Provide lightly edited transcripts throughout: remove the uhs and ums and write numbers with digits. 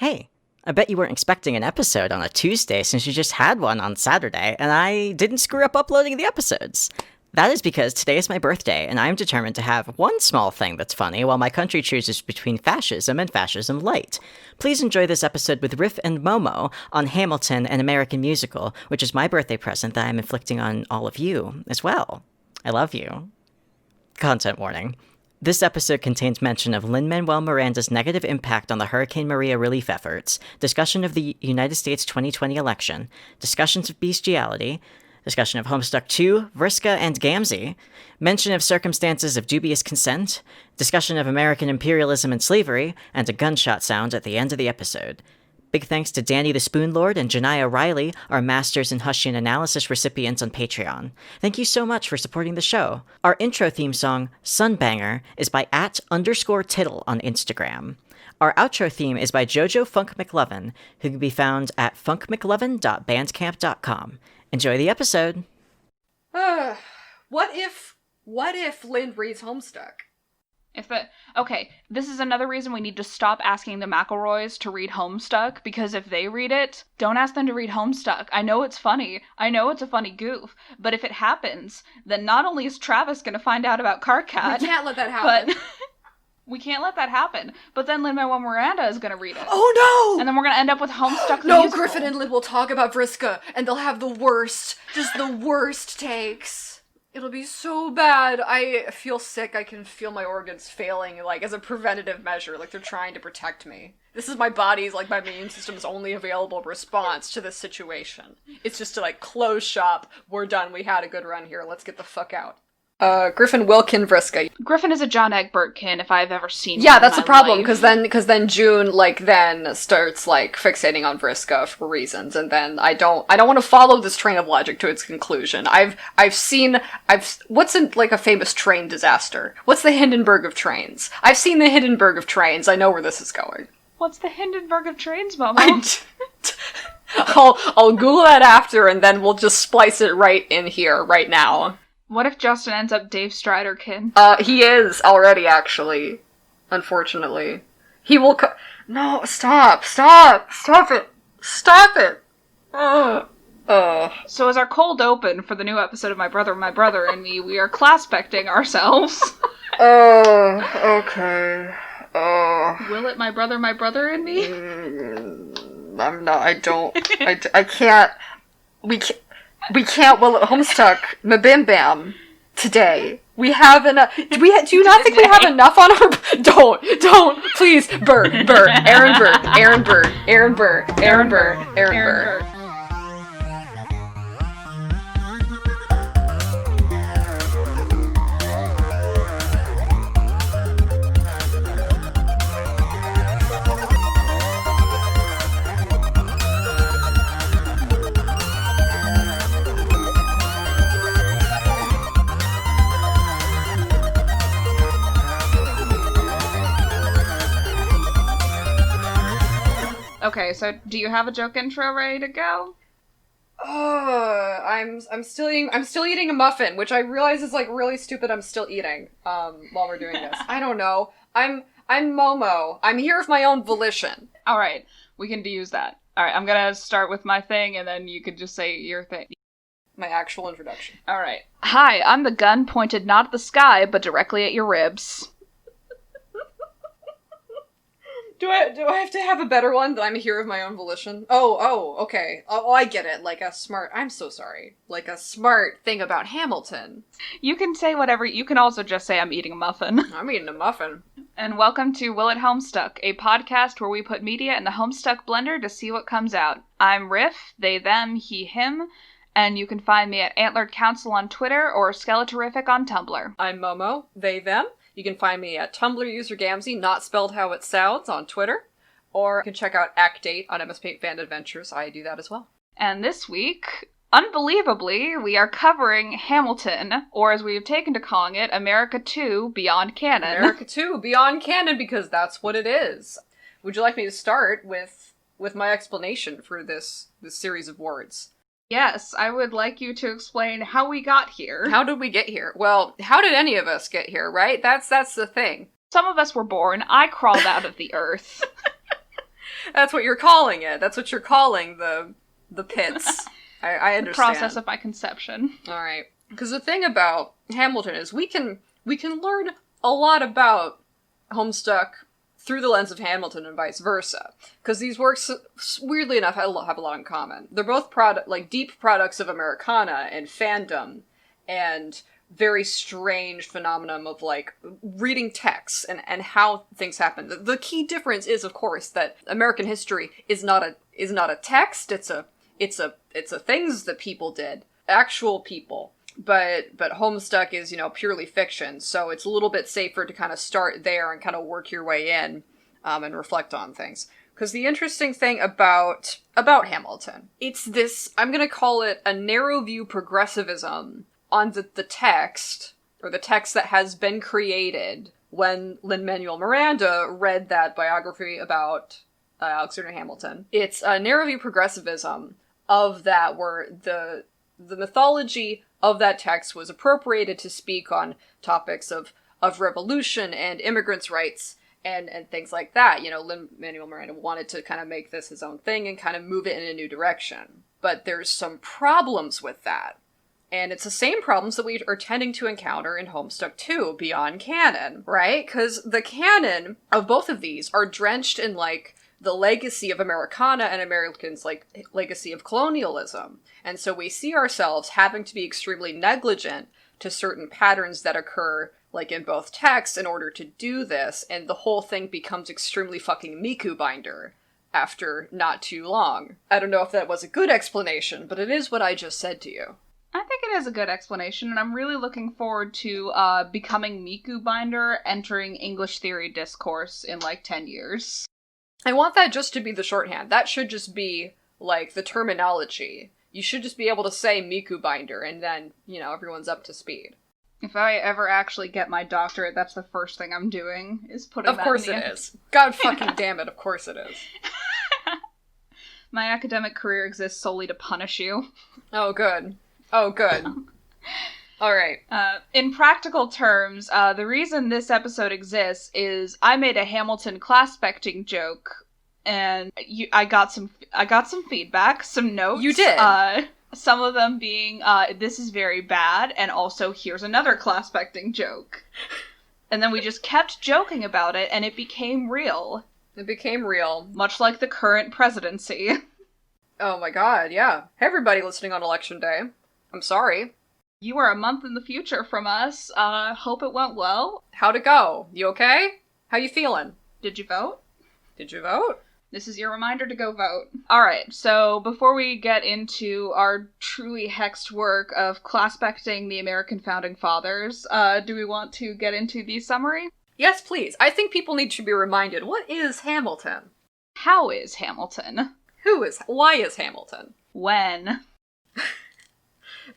Hey, I bet you weren't expecting an episode on a Tuesday since you just had one on Saturday, and I didn't screw up uploading the episodes. That is because today is my birthday, and I am determined to have one small thing that's funny while my country chooses between fascism and fascism light. Please enjoy this episode with Rif and Momo on Hamilton, an American musical, which is my birthday present that I am inflicting on all of you as well. I love you. Content warning. This episode contains mention of Lin Manuel Miranda's negative impact on the Hurricane Maria relief efforts, discussion of the United States 2020 election, discussions of bestiality, discussion of Homestuck 2, Vriska and Gamzee, mention of circumstances of dubious consent, discussion of American imperialism and slavery, and a gunshot sound at the end of the episode. Big thanks to Danny the Spoon Lord and Janiyah Riley, our Masters in Hussian Analysis recipients on Patreon. Thank you so much for supporting the show. Our intro theme song, Sunbanger, is by @_tittle on Instagram. Our outro theme is by Jojo Funk McLovin, who can be found at funkmclovin.bandcamp.com. Enjoy the episode. What if Lin reads Homestuck? Okay, this is another reason we need to stop asking the McElroys to read Homestuck, because if they read it, don't ask them to read Homestuck. I know it's funny. I know it's a funny goof. But if it happens, then not only is Travis going to find out about Karkat... We can't let that happen. But we can't let that happen. But then Lin Manuel Miranda is going to read it. Oh no! And then we're going to end up with Homestuck the No, musical. Griffin and Lin will talk about Vriska, and they'll have the worst takes. It'll be so bad. I feel sick. I can feel my organs failing, like, as a preventative measure. Like, they're trying to protect me. This is my body's, like, my immune system's only available response to this situation. It's just to, like, close shop. We're done. We had a good run here. Let's get the fuck out. Griffin Wilkin Vriska. Griffin is a John Egbertkin if I've ever seen him. Yeah, that's the in my problem, life. because then June, then starts, fixating on Vriska for reasons, and then I don't want to follow this train of logic to its conclusion. What's a famous train disaster? What's the Hindenburg of trains? I've seen the Hindenburg of trains, I know where this is going. What's the Hindenburg of trains, Momo? I'll Google that after, and then we'll just splice it right in here, right now. What if Justin ends up Dave Striderkin? He is already, actually. Unfortunately. He will No, stop it! So as our cold open for the new episode of My Brother and Me, we are class-specting ourselves. Okay. Will it My Brother and Me? I can't. We can't will it Homestuck Mabim Bam today. We have enough. Do you not think we have enough on our... Don't, please. Aaron Burr. Okay, so do you have a joke intro ready to go? I'm still eating a muffin, which I realize is really stupid. I'm still eating while we're doing this. I don't know. I'm Momo. I'm here of my own volition. All right, we can use that. All right, I'm gonna start with my thing, and then you could just say your thing. My actual introduction. All right. Hi, I'm the gun pointed not at the sky, but directly at your ribs. Do I have to have a better one that I'm here of my own volition? Oh, okay. Oh, I get it. I'm so sorry. Like a smart thing about Hamilton. You can say whatever. You can also just say I'm eating a muffin. I'm eating a muffin. And welcome to Will It Homestuck, a podcast where we put media in the Homestuck blender to see what comes out. I'm Rif, they, them, he, him, and you can find me at Antlered Council on Twitter or Skeletorific on Tumblr. I'm Momo, they, them. You can find me at Tumblr user Gamzee, not spelled how it sounds, on Twitter. Or you can check out Act 8 on MS Paint Fan Adventures. I do that as well. And this week, unbelievably, we are covering Hamilton, or as we have taken to calling it, America 2 Beyond Canon. America 2 Beyond Canon, because that's what it is. Would you like me to start with my explanation for this series of words? Yes, I would like you to explain how we got here. How did we get here? Well, how did any of us get here, right? That's the thing. Some of us were born. I crawled out of the earth. That's what you're calling it. That's what you're calling the pits. I understand. The process of my conception. All right. Because the thing about Hamilton is we can learn a lot about Homestuck through the lens of Hamilton and vice versa. Because these works, weirdly enough, have a lot in common. They're both deep products of Americana and fandom, and very strange phenomenon of, like, reading texts and how things happen. The key difference is, of course, that American history is not a text. It's a things that people did, actual people. But Homestuck is, purely fiction, so it's a little bit safer to kind of start there and kind of work your way in, and reflect on things. Because the interesting thing about Hamilton, it's this, I'm gonna call it a narrow view progressivism on the text, or the text that has been created when Lin Manuel Miranda read that biography about Alexander Hamilton. It's a narrow view progressivism of that, where the mythology of that text was appropriated to speak on topics of revolution and immigrants' rights and things like that. Lin Manuel Miranda wanted to kind of make this his own thing and kind of move it in a new direction. But there's some problems with that. And it's the same problems that we are tending to encounter in Homestuck 2, beyond canon, right? Because the canon of both of these are drenched in, like, the legacy of Americana and Americans' legacy of colonialism. And so we see ourselves having to be extremely negligent to certain patterns that occur, like, in both texts in order to do this, and the whole thing becomes extremely fucking Miku binder after not too long. I don't know if that was a good explanation, but it is what I just said to you. I think it is a good explanation, and I'm really looking forward to becoming Miku binder, entering English theory discourse in, 10 years. I want that just to be the shorthand. That should just be, the terminology. You should just be able to say Miku binder, and then, everyone's up to speed. If I ever actually get my doctorate, that's the first thing I'm doing, is putting that in the... Of course it is. God fucking damn it, of course it is. My academic career exists solely to punish you. Oh, good. Oh, good. All right. In practical terms, the reason this episode exists is I made a Hamilton class-specting joke, and I got some feedback, some notes. You did. Some of them being, this is very bad, and also here's another class-specting joke. And then we just kept joking about it, and it became real. It became real. Much like the current presidency. Oh my god, yeah. Hey, everybody listening on Election Day. I'm sorry. You are a month in the future from us. Hope it went well. How'd it go? You okay? How you feeling? Did you vote? Did you vote? This is your reminder to go vote. Alright, so before we get into our truly hexed work of class-specting the American Founding Fathers, do we want to get into the summary? Yes, please. I think people need to be reminded, what is Hamilton? How is Hamilton? Why is Hamilton? When?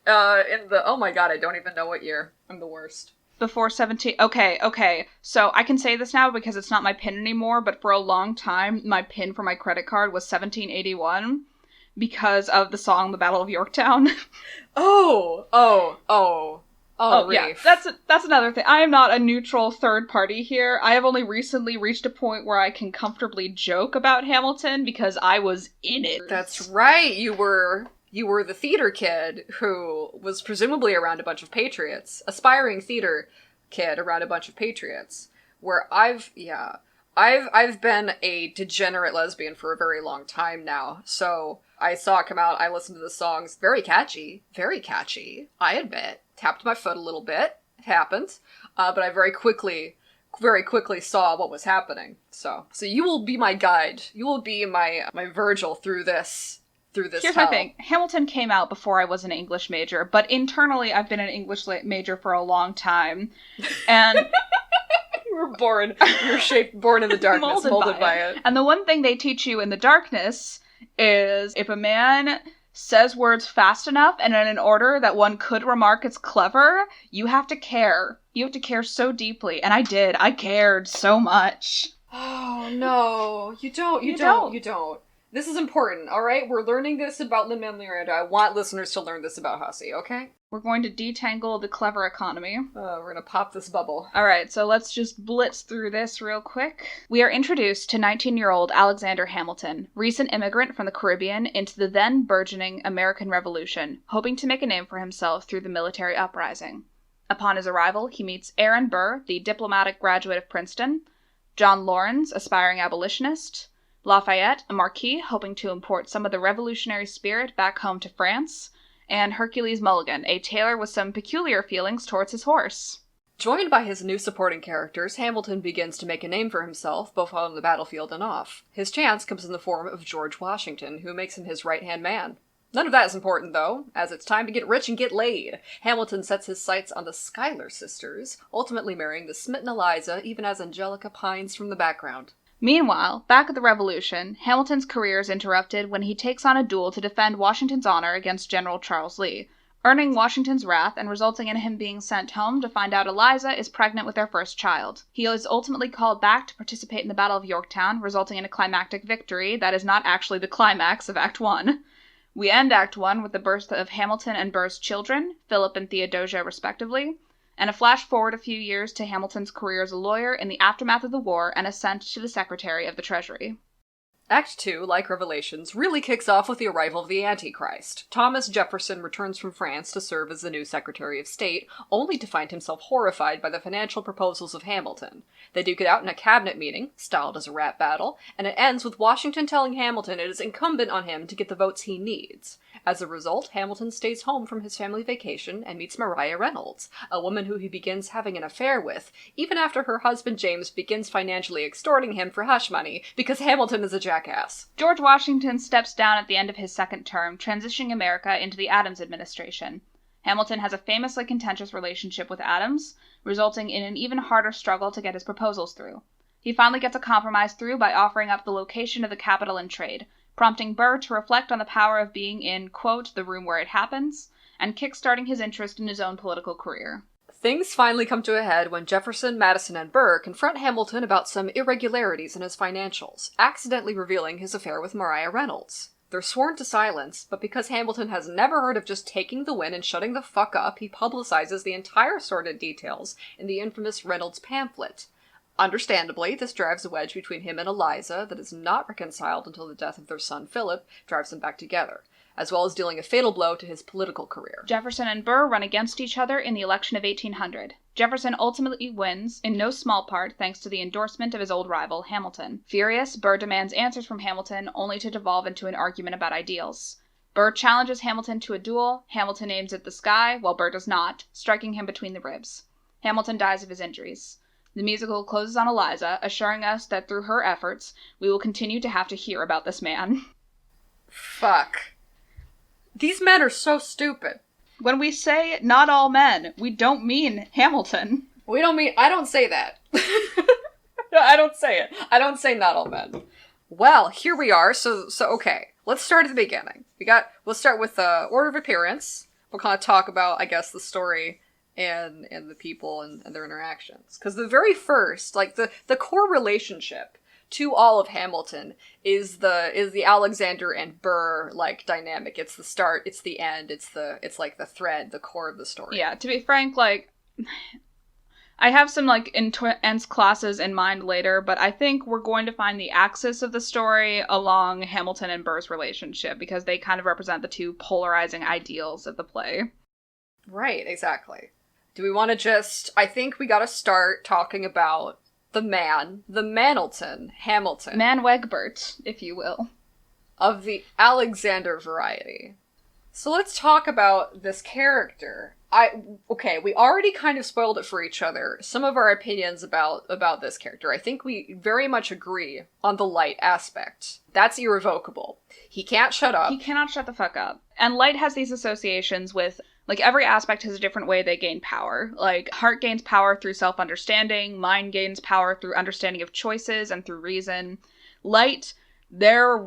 Oh my god, I don't even know what year. I'm the worst. Before 17... Okay. So I can say this now because it's not my PIN anymore, but for a long time, my PIN for my credit card was 1781 because of the song The Battle of Yorktown. Oh, yeah, that's another thing. I am not a neutral third party here. I have only recently reached a point where I can comfortably joke about Hamilton because I was in it. That's right, you were the theater kid who was presumably around a bunch of patriots. Aspiring theater kid around a bunch of patriots. Where I've been a degenerate lesbian for a very long time now. So I saw it come out, I listened to the songs. Very catchy. I admit. Tapped my foot a little bit. It happened. But I very quickly saw what was happening. So you will be my guide. You will be my Virgil through this Here's my thing. Hamilton came out before I was an English major, but internally I've been an English major for a long time. And you were born in the darkness, molded by it. And the one thing they teach you in the darkness is if a man says words fast enough and in an order that one could remark it's clever, you have to care. You have to care so deeply. And I did. I cared so much. Oh, no. You don't. This is important, alright? We're learning this about Lin Manuel Miranda. I want listeners to learn this about Hussie, okay? We're going to detangle the clever economy. We're gonna pop this bubble. Alright, so let's just blitz through this real quick. We are introduced to 19-year-old Alexander Hamilton, recent immigrant from the Caribbean into the then burgeoning American Revolution, hoping to make a name for himself through the military uprising. Upon his arrival, he meets Aaron Burr, the diplomatic graduate of Princeton, John Laurens, aspiring abolitionist, Lafayette, a marquis hoping to import some of the revolutionary spirit back home to France, and Hercules Mulligan, a tailor with some peculiar feelings towards his horse. Joined by his new supporting characters, Hamilton begins to make a name for himself, both on the battlefield and off. His chance comes in the form of George Washington, who makes him his right-hand man. None of that is important, though, as it's time to get rich and get laid. Hamilton sets his sights on the Schuyler sisters, ultimately marrying the smitten Eliza, even as Angelica pines from the background. Meanwhile, back at the Revolution, Hamilton's career is interrupted when he takes on a duel to defend Washington's honor against General Charles Lee, earning Washington's wrath and resulting in him being sent home to find out Eliza is pregnant with their first child. He is ultimately called back to participate in the Battle of Yorktown, resulting in a climactic victory that is not actually the climax of Act 1. We end Act 1 with the birth of Hamilton and Burr's children, Philip and Theodosia respectively, and a flash forward a few years to Hamilton's career as a lawyer in the aftermath of the war and ascent to the Secretary of the Treasury. Act 2, like Revelations, really kicks off with the arrival of the Antichrist. Thomas Jefferson returns from France to serve as the new Secretary of State, only to find himself horrified by the financial proposals of Hamilton. They duke it out in a cabinet meeting, styled as a rap battle, and it ends with Washington telling Hamilton it is incumbent on him to get the votes he needs. As a result, Hamilton stays home from his family vacation and meets Maria Reynolds, a woman who he begins having an affair with, even after her husband James begins financially extorting him for hush money, because Hamilton is a jackass. George Washington steps down at the end of his second term, transitioning America into the Adams administration. Hamilton has a famously contentious relationship with Adams, resulting in an even harder struggle to get his proposals through. He finally gets a compromise through by offering up the location of the capital and trade, prompting Burr to reflect on the power of being in, quote, the room where it happens, and kickstarting his interest in his own political career. Things finally come to a head when Jefferson, Madison, and Burr confront Hamilton about some irregularities in his financials, accidentally revealing his affair with Maria Reynolds. They're sworn to silence, but because Hamilton has never heard of just taking the win and shutting the fuck up, he publicizes the entire sordid details in the infamous Reynolds pamphlet. Understandably, this drives a wedge between him and Eliza that is not reconciled until the death of their son Philip drives them back together, as well as dealing a fatal blow to his political career. Jefferson and Burr run against each other in the election of 1800. Jefferson ultimately wins, in no small part thanks to the endorsement of his old rival, Hamilton. Furious, Burr demands answers from Hamilton, only to devolve into an argument about ideals. Burr challenges Hamilton to a duel. Hamilton aims at the sky, while Burr does not, striking him between the ribs. Hamilton dies of his injuries. The musical closes on Eliza, assuring us that through her efforts, we will continue to have to hear about this man. Fuck. These men are so stupid. When we say not all men, we don't mean Hamilton. I don't say that. No, I don't say it. I don't say not all men. Well, here we are, so okay. Let's start at the beginning. We'll start with order of appearance. We'll kind of talk about, I guess, the story and the people and their interactions. Because the very first, like, the core relationship to all of Hamilton is the Alexander and Burr, like, dynamic. It's the start, it's the end, it's like the thread, the core of the story. Yeah, to be frank, like, I have some, like, intense classes in mind later, but I think we're going to find the axis of the story along Hamilton and Burr's relationship, because they kind of represent the two polarizing ideals of the play. Right, exactly. Do we want to I think we gotta start talking about the Hamilton. Man-Wegbert, if you will. Of the Alexander variety. So let's talk about this character. We already kind of spoiled it for each other. Some of our opinions about this character. I think we very much agree on the Light aspect. That's irrevocable. He can't shut up. He cannot shut the fuck up. And Light has these associations with, like, every aspect has a different way they gain power. Like, heart gains power through self-understanding, mind gains power through understanding of choices and through reason. Light their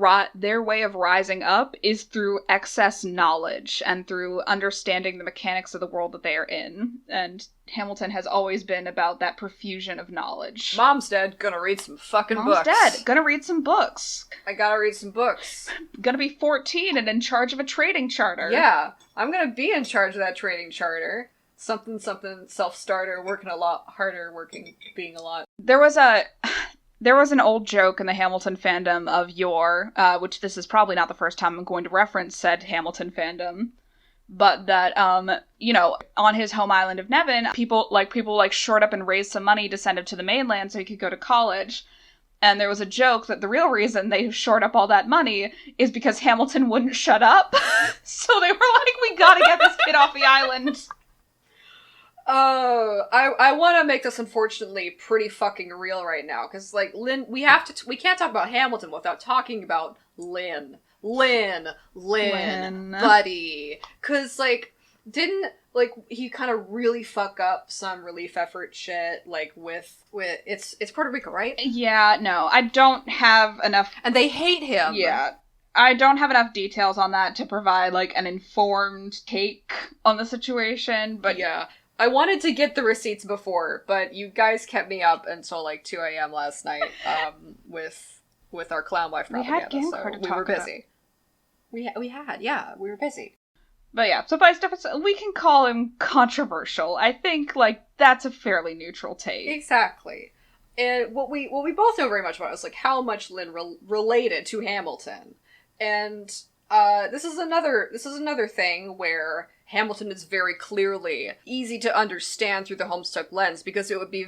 way of rising up is through excess knowledge and through understanding the mechanics of the world that they are in. And Hamilton has always been about that profusion of knowledge. Mom's dead, gonna read some fucking Mom's books. dead, gonna read some books. I gotta read some books. Gonna be 14 and in charge of a trading charter. Yeah, I'm gonna be in charge of that trading charter. Something, self-starter, working a lot harder, being a lot. There was an old joke in the Hamilton fandom of yore, which this is probably not the first time I'm going to reference said Hamilton fandom, but that, on his home island of Nevin, people shored up and raised some money to send him to the mainland so he could go to college. And there was a joke that the real reason they shored up all that money is because Hamilton wouldn't shut up. So they were like, we gotta get this kid off the island. Oh, I want to make this unfortunately pretty fucking real right now, because like Lin, we can't talk about Hamilton without talking about Lin, buddy, because like didn't he kind of really fuck up some relief effort shit with it's Puerto Rico, right? Yeah, no, I don't have enough, and they hate him. Yeah. I don't have enough details on that to provide an informed take on the situation, but yeah. I wanted to get the receipts before, but you guys kept me up until 2 a.m. last night with our clown wife propaganda. We had so to we talk were about. busy. We were busy. But yeah, suffice to say, we can call him controversial. I think that's a fairly neutral take. Exactly. And what we both know very much about is how much Lin related to Hamilton, and this is another thing where Hamilton is very clearly easy to understand through the Homestuck lens, because it would be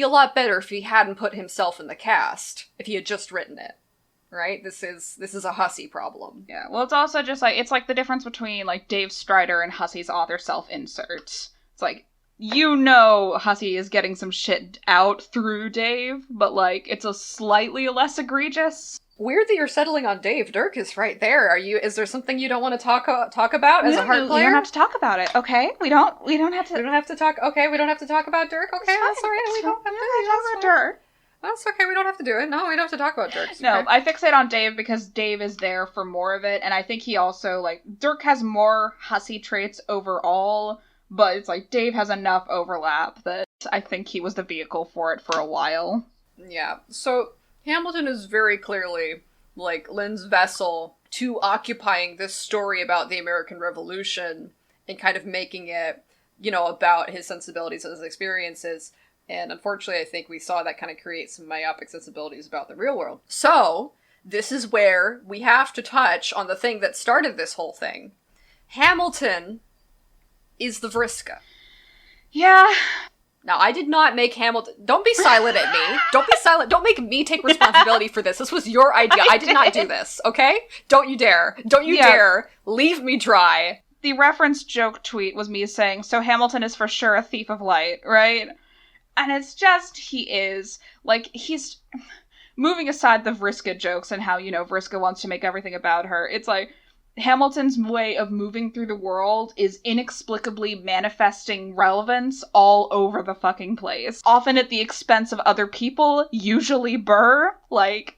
a lot better if he hadn't put himself in the cast, if he had just written it. Right? This is a Hussie problem. Yeah, well, it's also just it's the difference between Dave Strider and Hussie's author self-insert. It's Hussie is getting some shit out through Dave, but it's a slightly less egregious. Weird that you're settling on Dave. Dirk is right there. Is there something you don't want to talk about as a heart player? We don't have to talk about it, okay? We don't have to. We don't have to talk. Okay, we don't have to talk about Dirk. Okay, that's all right. We don't have to talk about Dirk. That's okay. We don't have to do it. No, we don't have to talk about Dirk. No, I fixate on Dave because Dave is there for more of it, and I think he also Dirk has more Hussie traits overall, but it's Dave has enough overlap that I think he was the vehicle for it for a while. Yeah. So Hamilton is very clearly Lin's vessel to occupying this story about the American Revolution and kind of making it, about his sensibilities and his experiences. And unfortunately, I think we saw that kind of create some myopic sensibilities about the real world. So this is where we have to touch on the thing that started this whole thing. Hamilton is the Vriska. Yeah. Now, I did not make Hamilton... Don't be silent at me. Don't be silent. Don't make me take responsibility for this. This was your idea. I did not do this, okay? Don't you dare. Don't you dare leave me dry. The reference joke tweet was me saying, so Hamilton is for sure a thief of light, right? And it's just, he is. He's... Moving aside the Vriska jokes and how, Vriska wants to make everything about her, it's Hamilton's way of moving through the world is inexplicably manifesting relevance all over the fucking place. Often at the expense of other people, usually Burr.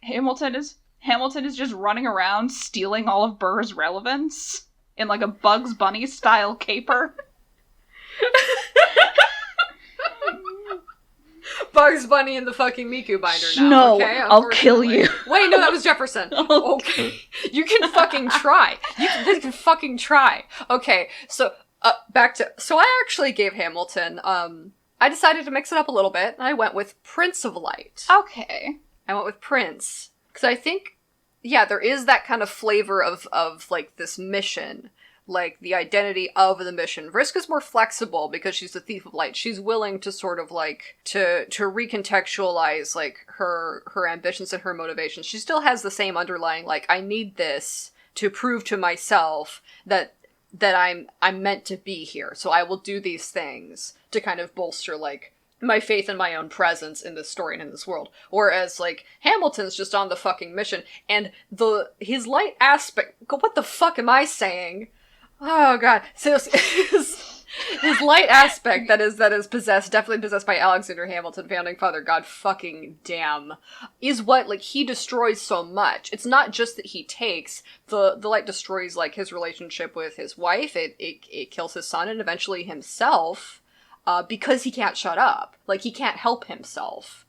Hamilton is just running around stealing all of Burr's relevance in a Bugs Bunny style caper. Bugs Bunny in the fucking Miku binder now. No, okay? I'll kill you. Wait, no, that was Jefferson. Okay. You can fucking try. You can fucking try. Okay, so, so I actually gave Hamilton, I decided to mix it up a little bit, and I went with Prince of Light. Okay. I went with Prince. Because I think, there is that kind of flavor of this mission. The identity of the mission. Vriska's more flexible because she's the Thief of Light. She's willing to sort of to recontextualize her ambitions and her motivations. She still has the same underlying I need this to prove to myself that I'm meant to be here. So I will do these things to kind of bolster my faith in my own presence in this story and in this world. Whereas Hamilton's just on the fucking mission, and his light aspect. What the fuck am I saying? Oh god. So His light aspect that is definitely possessed by Alexander Hamilton, founding father, god fucking damn, is what, like, he destroys so much. It's not just that he takes, the light destroys, like, his relationship with his wife, it kills his son, and eventually himself, because he can't shut up. Like, he can't help himself.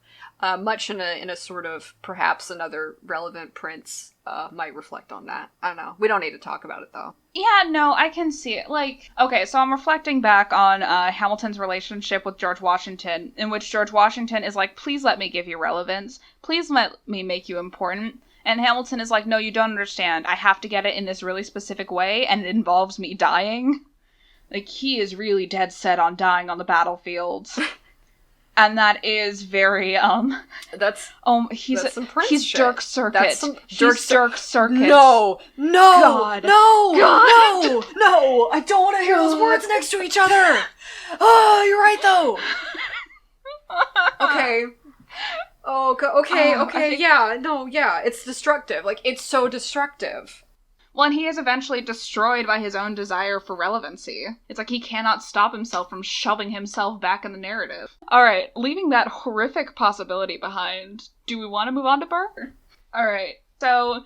Much in a sort of, perhaps another relevant prince might reflect on that. I don't know. We don't need to talk about it, though. Yeah, no, I can see it. Like, okay, so I'm reflecting back on Hamilton's relationship with George Washington, in which George Washington is like, please let me give you relevance. Please let me make you important. And Hamilton is like, no, you don't understand. I have to get it in this really specific way, and it involves me dying. Like, he is really dead set on dying on the battlefield. And that is very, That's some prince he's shit. Dirkska. That's some Dirkska. No! God. No! God. No! I don't want to hear those words next to each other! Oh, you're right, though! Okay. Yeah, it's destructive. Like, it's so destructive. Well, and he is eventually destroyed by his own desire for relevancy. It's like he cannot stop himself from shoving himself back in the narrative. Alright, leaving that horrific possibility behind, do we want to move on to Burr? Alright, so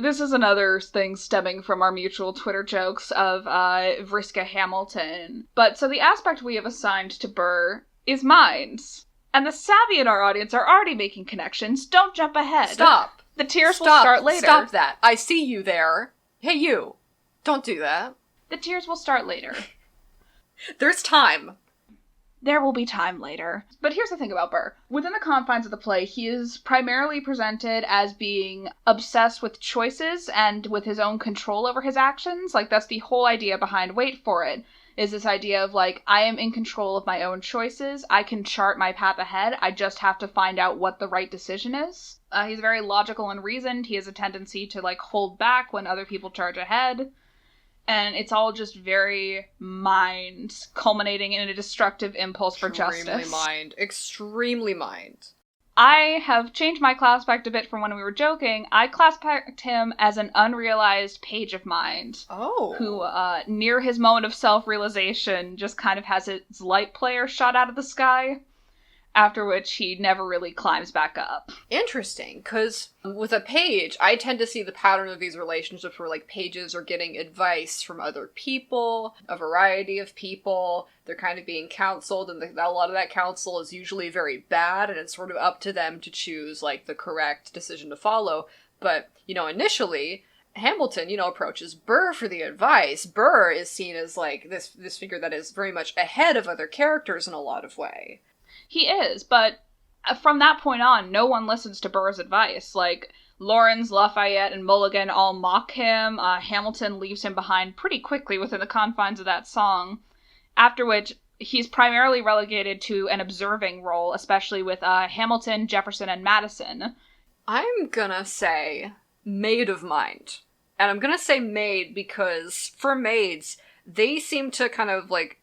this is another thing stemming from our mutual Twitter jokes of Vriska Hamilton. But so the aspect we have assigned to Burr is minds. And the savvy in our audience are already making connections. Don't jump ahead. Stop. The tears will start later. Stop that. I see you there. Hey, you. Don't do that. The tears will start later. There's time. There will be time later. But here's the thing about Burr. Within the confines of the play, he is primarily presented as being obsessed with choices and with his own control over his actions. Like, that's the whole idea behind Wait For It, is this idea of, like, I am in control of my own choices. I can chart my path ahead. I just have to find out what the right decision is. He's very logical and reasoned. He has a tendency to, like, hold back when other people charge ahead. And it's all just very mind, culminating in a destructive impulse for justice. Extremely mind. I have changed my classified a bit from when we were joking. I classified him as an unrealized page of mind. Oh. Who, near his moment of self-realization, just kind of has his light player shot out of the sky. After which he never really climbs back up. Interesting, because with a page, I tend to see the pattern of these relationships where, like, pages are getting advice from other people, a variety of people, they're kind of being counseled, and a lot of that counsel is usually very bad, and it's sort of up to them to choose, like, the correct decision to follow. But, you know, initially, Hamilton, you know, approaches Burr for the advice. Burr is seen as, like, this figure that is very much ahead of other characters in a lot of way. He is, but from that point on, no one listens to Burr's advice. Like, Lawrence, Lafayette, and Mulligan all mock him. Hamilton leaves him behind pretty quickly within the confines of that song. After which, he's primarily relegated to an observing role, especially with Hamilton, Jefferson, and Madison. I'm gonna say maid of mind. And I'm gonna say maid because, for maids, they seem to kind of, like,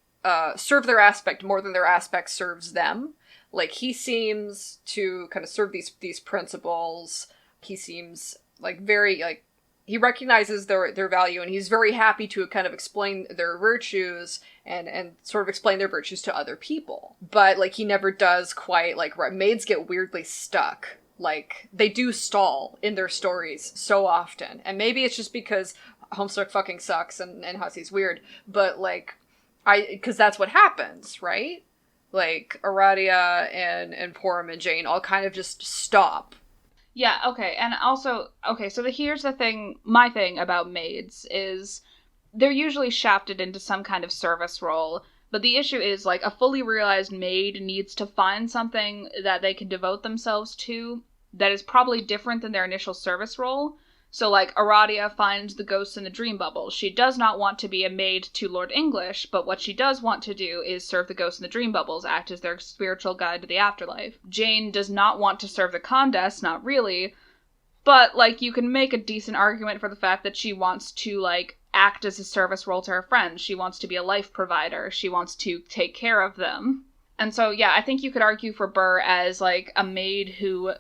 serve their aspect more than their aspect serves them. Like, he seems to kind of serve these principles. He seems, like, very, like, he recognizes their value, and he's very happy to kind of explain their virtues and sort of explain their virtues to other people. But, like, he never does quite, like, maids get weirdly stuck. Like, they do stall in their stories so often. And maybe it's just because Homestuck fucking sucks and Hussie's weird, but, like, because that's what happens, right? Like, Aradia and Porum and Jane all kind of just stop. Yeah, okay, and also, okay, so here's the thing, my thing about maids is they're usually shafted into some kind of service role, but the issue is, like, a fully realized maid needs to find something that they can devote themselves to that is probably different than their initial service role. So, like, Aradia finds the ghosts in the dream bubble. She does not want to be a maid to Lord English, but what she does want to do is serve the ghosts in the dream bubbles, act as their spiritual guide to the afterlife. Jane does not want to serve the Condesce, not really, but, like, you can make a decent argument for the fact that she wants to, like, act as a service role to her friends. She wants to be a life provider. She wants to take care of them. And so, yeah, I think you could argue for Burr as, like, a maid who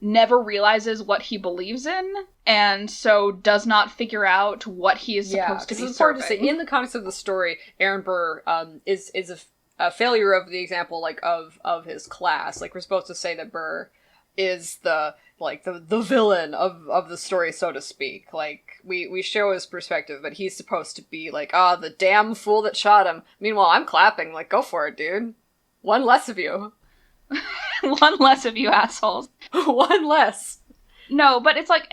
never realizes what he believes in, and so does not figure out what he is supposed to be it's serving. important to say, in the context of the story, Aaron Burr is a failure of the example, like, of his class. Like, we're supposed to say that Burr is the villain of the story, so to speak. Like, we show his perspective, but he's supposed to be like, the damn fool that shot him. Meanwhile, I'm clapping, like, go for it, dude. One less of you. One less of you assholes. One less. No, but it's like,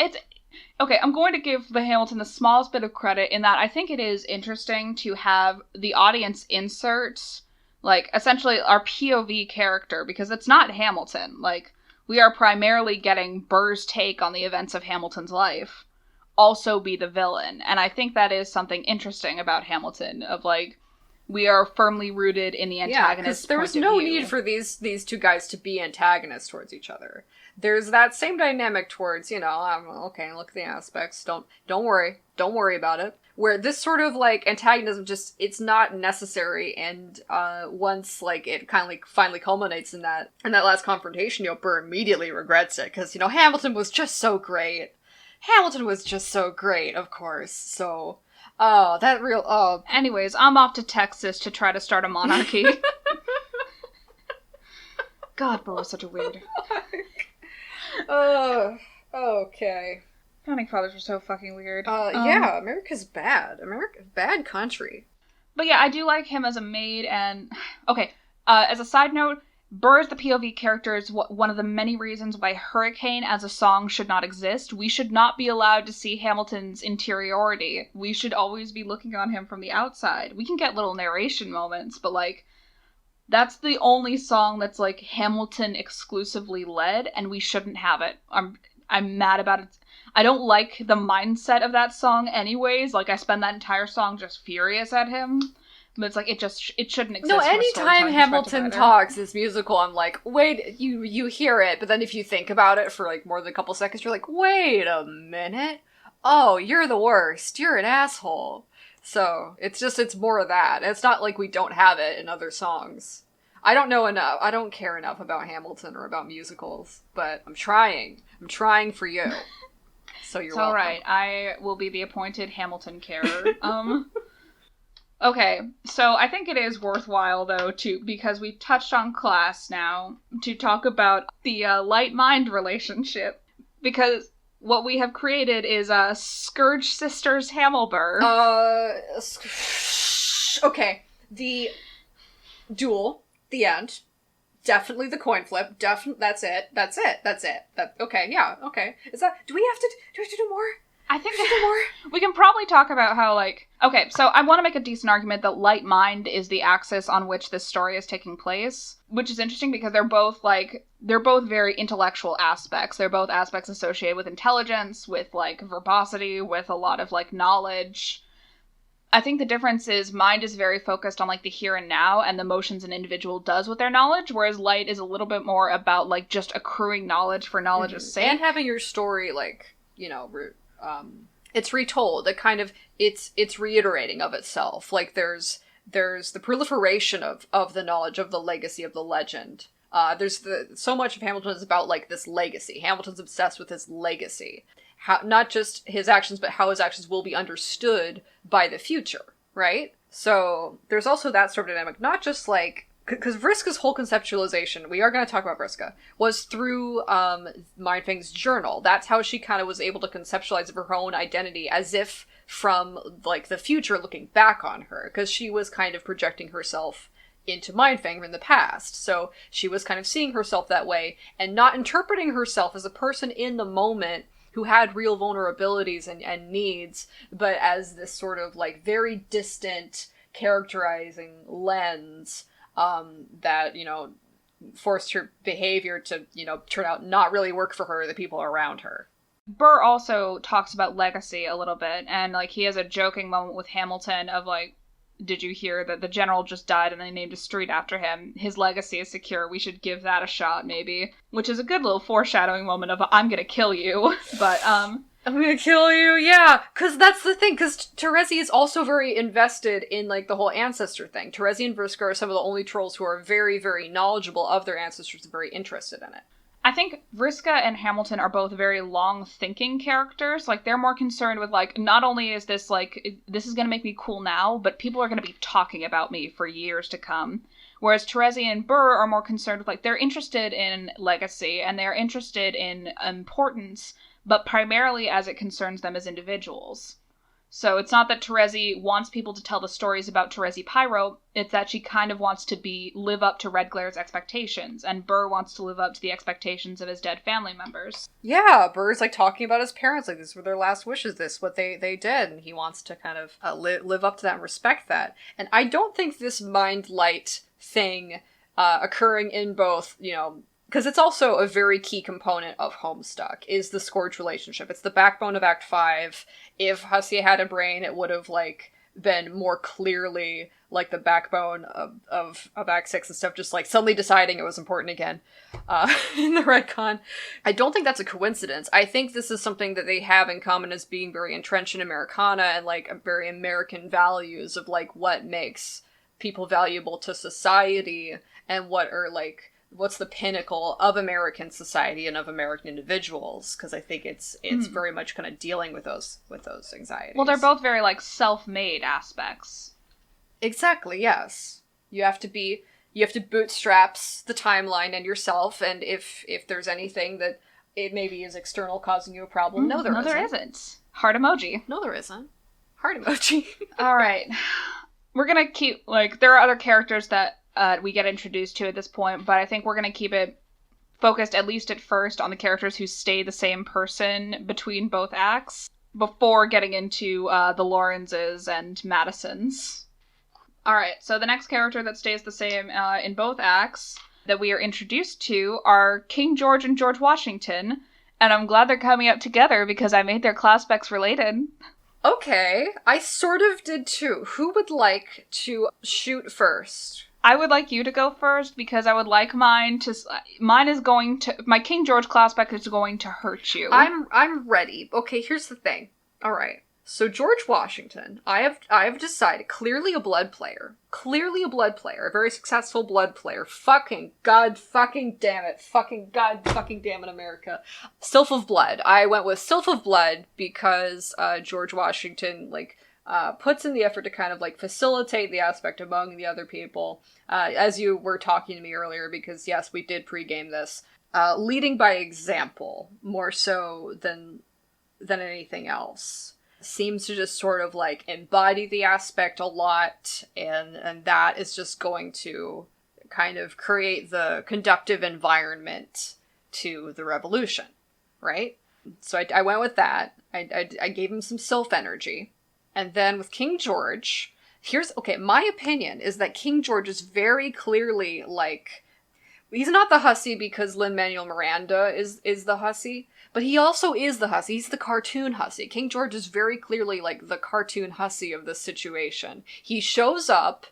okay, I'm going to give the Hamilton the smallest bit of credit in that I think it is interesting to have the audience insert, like, essentially our POV character, because it's not Hamilton. Like, we are primarily getting Burr's take on the events of Hamilton's life, also be the villain. And I think that is something interesting about Hamilton, of, like, we are firmly rooted in the antagonist's there was no need for these two guys to be antagonists towards each other. There's that same dynamic towards, okay, look at the aspects, don't worry about it. Where this sort of, like, antagonism just, it's not necessary, and once, like, it kind of, like, finally culminates in that last confrontation, Burr immediately regrets it, because, Hamilton was just so great. Hamilton was just so great, of course, so... Anyways, I'm off to Texas to try to start a monarchy. God, Burr was such a weird. Okay. Founding fathers were so fucking weird. Yeah, America's bad. America's bad country. But yeah, I do like him as a maid, and... Okay, as a side note, Burr as the POV character is one of the many reasons why Hurricane as a song should not exist. We should not be allowed to see Hamilton's interiority. We should always be looking on him from the outside. We can get little narration moments, but, like, that's the only song that's, like, Hamilton exclusively led, and we shouldn't have it. I'm mad about it. I don't like the mindset of that song anyways. Like, I spend that entire song just furious at him. But it's like, it shouldn't exist. No, anytime Hamilton talks this musical, I'm like, wait, you hear it, but then if you think about it for, like, more than a couple seconds, you're like, wait a minute. Oh, you're the worst. You're an asshole. So, it's more of that. It's not like we don't have it in other songs. I don't know enough. I don't care enough about Hamilton or about musicals, but I'm trying. I'm trying for you. So you're welcome. Alright, I will be the appointed Hamilton carer. Okay, so I think it is worthwhile, though, because we've touched on class now, to talk about the light-mind relationship. Because what we have created is Scourge Sisters Hamilbur. Okay, the duel, the end. Definitely the coin flip. That's it. Okay, yeah, okay. Do we have to do more? I think we can probably talk about how, like... Okay, so I want to make a decent argument that light mind is the axis on which this story is taking place, which is interesting because they're both very intellectual aspects. They're both aspects associated with intelligence, with, like, verbosity, with a lot of, like, knowledge. I think the difference is mind is very focused on, like, the here and now and the motions an individual does with their knowledge, whereas light is a little bit more about, like, just accruing knowledge for knowledge's sake. And having your story, like, it's retold. It kind of, it's reiterating of itself. Like, there's the proliferation of the knowledge, of the legacy, of the legend. There's so much of Hamilton is about, like, this legacy. Hamilton's obsessed with his legacy. Not just his actions, but how his actions will be understood by the future, right? So there's also that sort of dynamic. Not just, like, because Vriska's whole conceptualization, we are going to talk about Vriska, was through Mindfang's journal. That's how she kind of was able to conceptualize her own identity as if from, like, the future looking back on her, because she was kind of projecting herself into Mindfang in the past. So she was kind of seeing herself that way and not interpreting herself as a person in the moment who had real vulnerabilities and needs, but as this sort of, like, very distant characterizing lens that, forced her behavior to, turn out not really work for her or the people around her. Burr also talks about legacy a little bit, and, like, he has a joking moment with Hamilton of, like, did you hear that the general just died and they named a street after him? His legacy is secure. We should give that a shot, maybe. Which is a good little foreshadowing moment of, I'm gonna kill you. But, I'm gonna kill you, yeah! Because that's the thing, because Terezi is also very invested in, like, the whole ancestor thing. Terezi and Vriska are some of the only trolls who are very, very knowledgeable of their ancestors and very interested in it. I think Vriska and Hamilton are both very long-thinking characters. Like, they're more concerned with, like, not only is this, like, this is going to make me cool now, but people are going to be talking about me for years to come. Whereas Terezi and Burr are more concerned with, like, they're interested in legacy, and they're interested in importance, but primarily as it concerns them as individuals. So it's not that Terezi wants people to tell the stories about Terezi Pyro, it's that she kind of wants to live up to Red Glare's expectations, and Burr wants to live up to the expectations of his dead family members. Yeah, Burr's like talking about his parents, like this were their last wishes, this what they did, and he wants to kind of live up to that and respect that. And I don't think this mind light thing occurring in both, you know, because it's also a very key component of Homestuck, is the Scourge relationship. It's the backbone of Act 5. If Hussie had a brain, it would have, like, been more clearly, like, the backbone of Act 6 and stuff, just, like, suddenly deciding it was important again in the retcon. I don't think that's a coincidence. I think this is something that they have in common as being very entrenched in Americana and, like, very American values of, like, what makes people valuable to society and what are, like, what's the pinnacle of American society and of American individuals, because I think it's very much kind of dealing with those anxieties. Well, they're both very, like, self-made aspects. Exactly, yes. You have to bootstraps the timeline and yourself, and if there's anything that it maybe is external causing you a problem, no, there isn't. Heart emoji. No, there isn't. Heart emoji. All right. We're gonna keep, like, there are other characters that we get introduced to at this point, but I think we're going to keep it focused, at least at first, on the characters who stay the same person between both acts, before getting into the Lawrences and Madisons. Alright, so the next character that stays the same in both acts that we are introduced to are King George and George Washington, and I'm glad they're coming up together because I made their class specs related. Okay, I sort of did too. Who would like to shoot first? I would like you to go first because I would like my King George class spec is going to hurt you. I'm ready. Okay, here's the thing. All right. So George Washington, I have decided, clearly a blood player, a very successful blood player. Fucking God, fucking damn it, fucking God, fucking damn it, America. Sylph of Blood. I went with Sylph of Blood because George Washington, like, puts in the effort to kind of, like, facilitate the aspect among the other people, as you were talking to me earlier, because yes, we did pregame this, leading by example, more so than anything else. Seems to just sort of, like, embody the aspect a lot, and that is just going to kind of create the conductive environment to the revolution, right? So I went with that. I gave him some sylph energy. And then with King George, my opinion is that King George is very clearly, like, he's not the Hussie because Lin Manuel Miranda is the Hussie, but he also is the Hussie. He's the cartoon Hussie. King George is very clearly, like, the cartoon Hussie of this situation. He shows up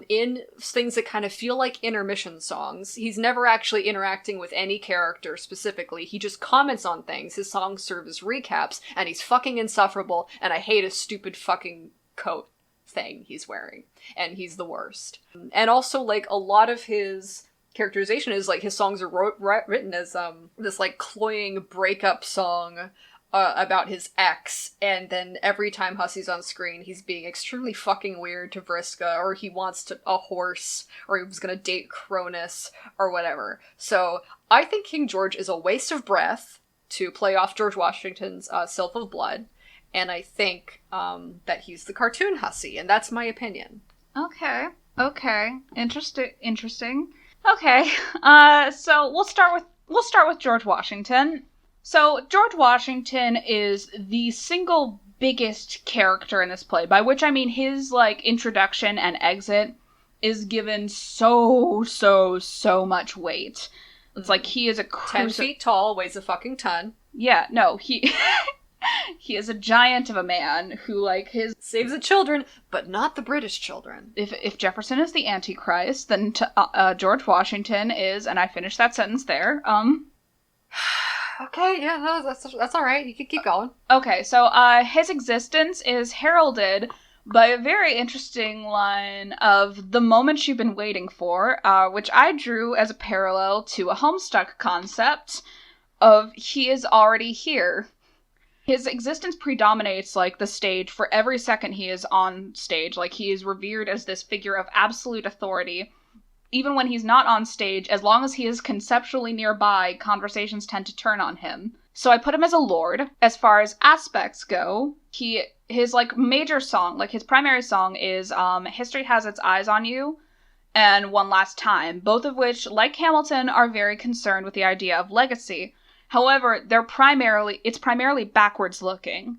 in things that kind of feel like intermission songs. He's never actually interacting with any character specifically. He just comments on things. His songs serve as recaps, and he's fucking insufferable, and I hate his stupid fucking coat thing he's wearing. And he's the worst. And also, like, a lot of his characterization is, like, his songs are written as this, like, cloying breakup song about his ex, and then every time Hussie's on screen, he's being extremely fucking weird to Vriska, or he wants a horse, or he was gonna date Cronus, or whatever. So, I think King George is a waste of breath to play off George Washington's Sylph of Blood, and I think that he's the cartoon Hussie, and that's my opinion. Okay. Interesting. Okay, so we'll start with George Washington. So, George Washington is the single biggest character in this play, by which I mean his, like, introduction and exit is given so much weight. It's like he is 10 feet tall, weighs a fucking ton. Yeah, no, he he is a giant of a man who, like, his... Saves the children, but not the British children. If Jefferson is the Antichrist, then George Washington is, and I finished that sentence there, Okay, yeah, no, that's all right. You can keep going. Okay, so his existence is heralded by a very interesting line of the moment you've been waiting for, which I drew as a parallel to a Homestuck concept of he is already here. His existence predominates, like, the stage for every second he is on stage. Like, he is revered as this figure of absolute authority. Even when he's not on stage, as long as he is conceptually nearby, conversations tend to turn on him. So I put him as a lord. As far as aspects go, his, like, major song, like, his primary song is History Has Its Eyes on You and One Last Time, both of which, like Hamilton, are very concerned with the idea of legacy. However, it's primarily backwards looking.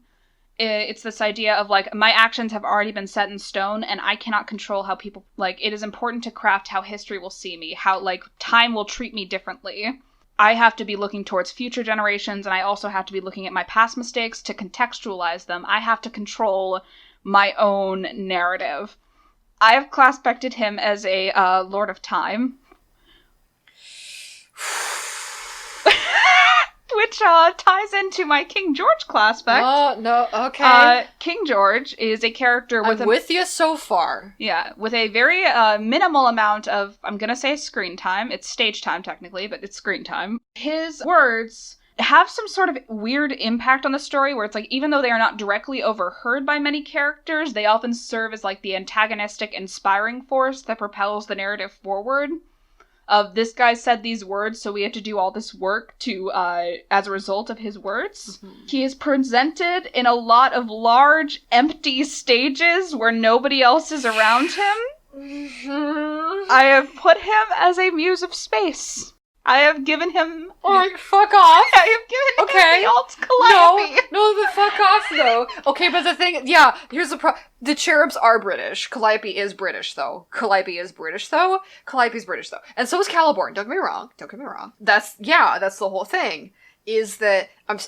It's this idea of, like, my actions have already been set in stone, and I cannot control how people, like, it is important to craft how history will see me, how, like, time will treat me differently. I have to be looking towards future generations, and I also have to be looking at my past mistakes to contextualize them. I have to control my own narrative. I have classified him as a Lord of Time. Which ties into my King George classified. Oh, no, okay. King George is a character with I'm with you so far. Yeah, with a very minimal amount of, I'm gonna say screen time. It's stage time, technically, but it's screen time. His words have some sort of weird impact on the story, where it's like, even though they are not directly overheard by many characters, they often serve as, like, the antagonistic, inspiring force that propels the narrative forward. Of this guy said these words, so we have to do all this work to, as a result of his words. Mm-hmm. He is presented in a lot of large, empty stages where nobody else is around him. Mm-hmm. I have put him as a muse of space. I have given him... Oh, fuck off! I have given him the alt Calliope! No, the fuck off, though. Okay, but the thing... Yeah, here's the problem. The Cherubs are British. Calliope is British, though. Calliope's British, though. And so is Caliborn. Don't get me wrong. That's the whole thing. Is that... I'm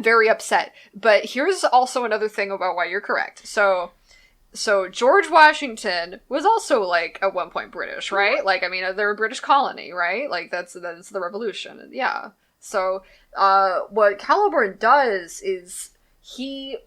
very upset. But here's also another thing about why you're correct. So George Washington was also, like, at one point British, right? Like, I mean, they're a British colony, right? Like, that's the revolution. Yeah. So, what Caliborn does is it's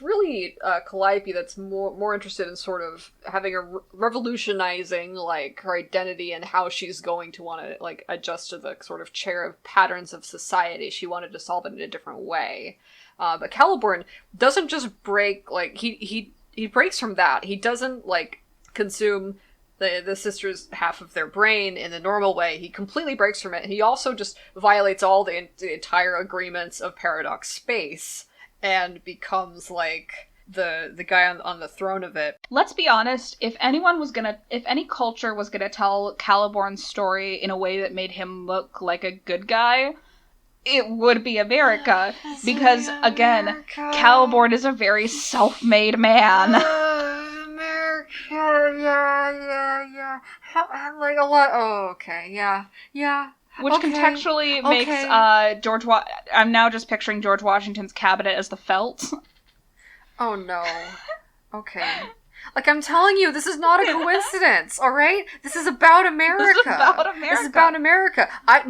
really, Calliope that's more interested in sort of having a revolutionizing, like, her identity and how she's going to want to, like, adjust to the sort of cherub patterns of society. She wanted to solve it in a different way. But Caliborn doesn't just break, like, he breaks from that. He doesn't, like, consume the sisters' half of their brain in the normal way. He completely breaks from it. He also just violates all the entire agreements of Paradox Space and becomes, like, the guy on the throne of it. Let's be honest, if any culture was gonna tell Caliborn's story in a way that made him look like a good guy, it would be America, because, again, Caliborn is a very self-made man. America, yeah. Like, a lot, oh, okay, yeah. Which contextually makes, I'm now just picturing George Washington's cabinet as the felt. Oh, no. Okay. Like, I'm telling you, this is not a coincidence, alright? This is about America. This is about America. I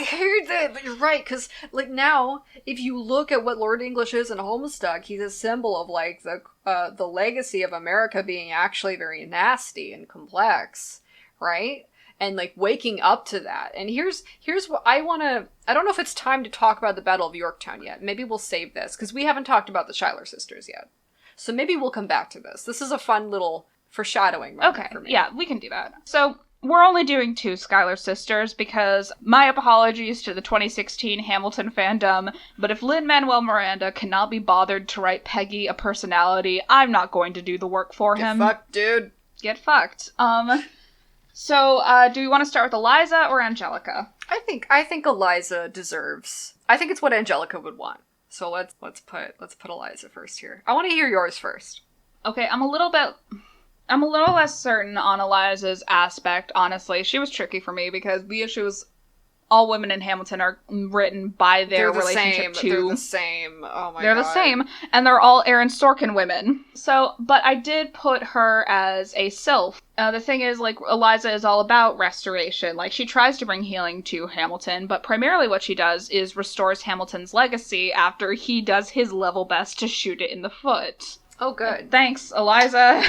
hear that, but you're right, because, like, now, if you look at what Lord English is in Homestuck, he's a symbol of, like, the legacy of America being actually very nasty and complex, right? And, like, waking up to that. And here's what I don't know if it's time to talk about the Battle of Yorktown yet. Maybe we'll save this, because we haven't talked about the Schuyler sisters yet. So maybe we'll come back to this. This is a fun little foreshadowing moment for me. Yeah, we can do that. So, we're only doing 2 Schuyler sisters because my apologies to the 2016 Hamilton fandom, but if Lin Manuel Miranda cannot be bothered to write Peggy a personality, I'm not going to do the work for him. Get fucked, dude. Get fucked. So, do we want to start with Eliza or Angelica? I think Eliza deserves... I think it's what Angelica would want. So let's put Eliza first here. I want to hear yours first. Okay, I'm a little less certain on Eliza's aspect, honestly. She was tricky for me because the issue is all women in Hamilton are written by their relationship to... They're the same. Oh my god. They're the same, and they're all Aaron Sorkin women. So, but I did put her as a sylph. The thing is, like, Eliza is all about restoration. Like, she tries to bring healing to Hamilton, but primarily what she does is restores Hamilton's legacy after he does his level best to shoot it in the foot. Oh, good. Thanks, Eliza.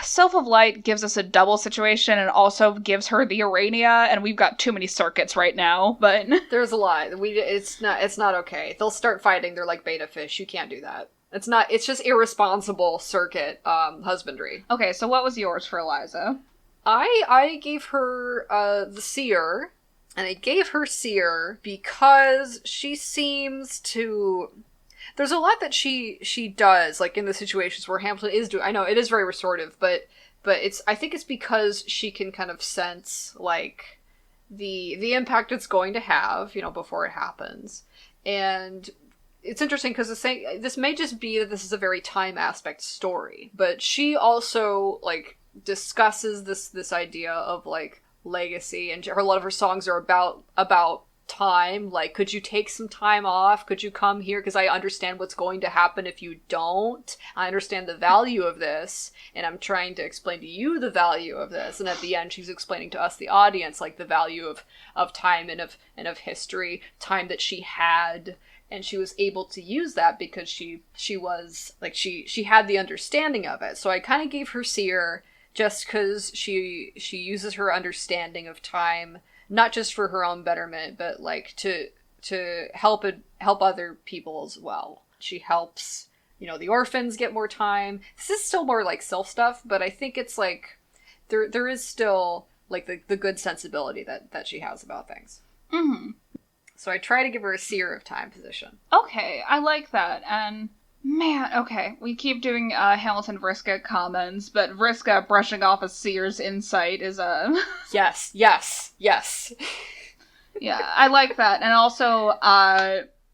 Sylph of Light gives us a double situation and also gives her the Urania, and we've got too many circuits right now, but... There's a lot. It's not okay. They'll start fighting, they're like beta fish. You can't do that. It's just irresponsible circuit husbandry. Okay, so what was yours for Eliza? I gave her the seer, and I gave her seer because she seems to... There's a lot that she does, like, in the situations where Hamilton is doing... I know, it is very restorative, but I think it's because she can kind of sense, like, the impact it's going to have, before it happens. And it's interesting because this may just be that this is a very time aspect story, but she also, like, discusses this idea of, like, legacy, and a lot of her songs are about time. Like, could you take some time off? Could you come here? Because I understand what's going to happen if you don't. I understand the value of this, and I'm trying to explain to you the value of this. And at the end, she's explaining to us, the audience, like, the value of time and of history, time that she had. And she was able to use that because she was, like, she had the understanding of it. So I kind of gave her seer just because she uses her understanding of time, not just for her own betterment, but, like, to help other people as well. She helps, the orphans get more time. This is still more, like, self stuff, but I think it's, like, there is still, like, the good sensibility that she has about things. Mm-hmm. So I try to give her a seer of time position. Okay, I like that, and... Man, okay, we keep doing Hamilton Vriska comments, but Vriska brushing off a seer's insight is a... Yes. Yeah, I like that. And also,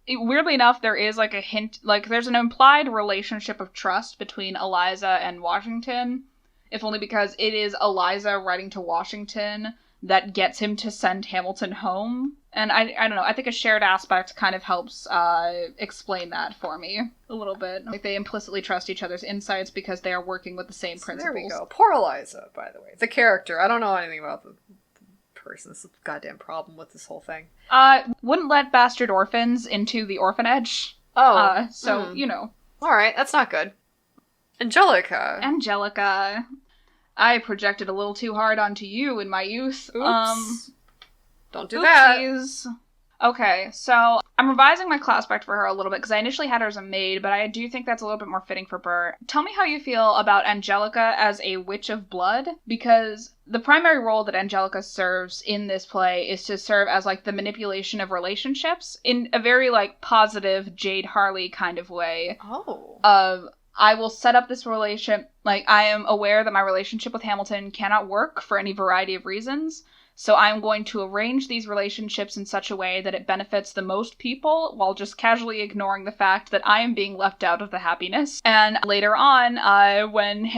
weirdly enough, there is, like, a hint, like, there's an implied relationship of trust between Eliza and Washington, if only because it is Eliza writing to Washington that gets him to send Hamilton home. And I don't know, I think a shared aspect kind of helps explain that for me a little bit. Like, they implicitly trust each other's insights because they are working with the same principles. There we go. Poor Eliza, by the way. The character. I don't know anything about the person. This is a goddamn problem with this whole thing. Wouldn't let bastard orphans into the orphanage. Oh. Alright, that's not good. Angelica. I projected a little too hard onto you in my youth. Oops. Don't do oopsies. That. Okay, so I'm revising my class back for her a little bit because I initially had her as a maid, but I do think that's a little bit more fitting for Bert. Tell me how you feel about Angelica as a witch of blood, because the primary role that Angelica serves in this play is to serve as, like, the manipulation of relationships in a very, like, positive Jade Harley kind of way. Oh. I will set up this relationship, like, I am aware that my relationship with Hamilton cannot work for any variety of reasons, so I'm going to arrange these relationships in such a way that it benefits the most people, while just casually ignoring the fact that I am being left out of the happiness. And later on, when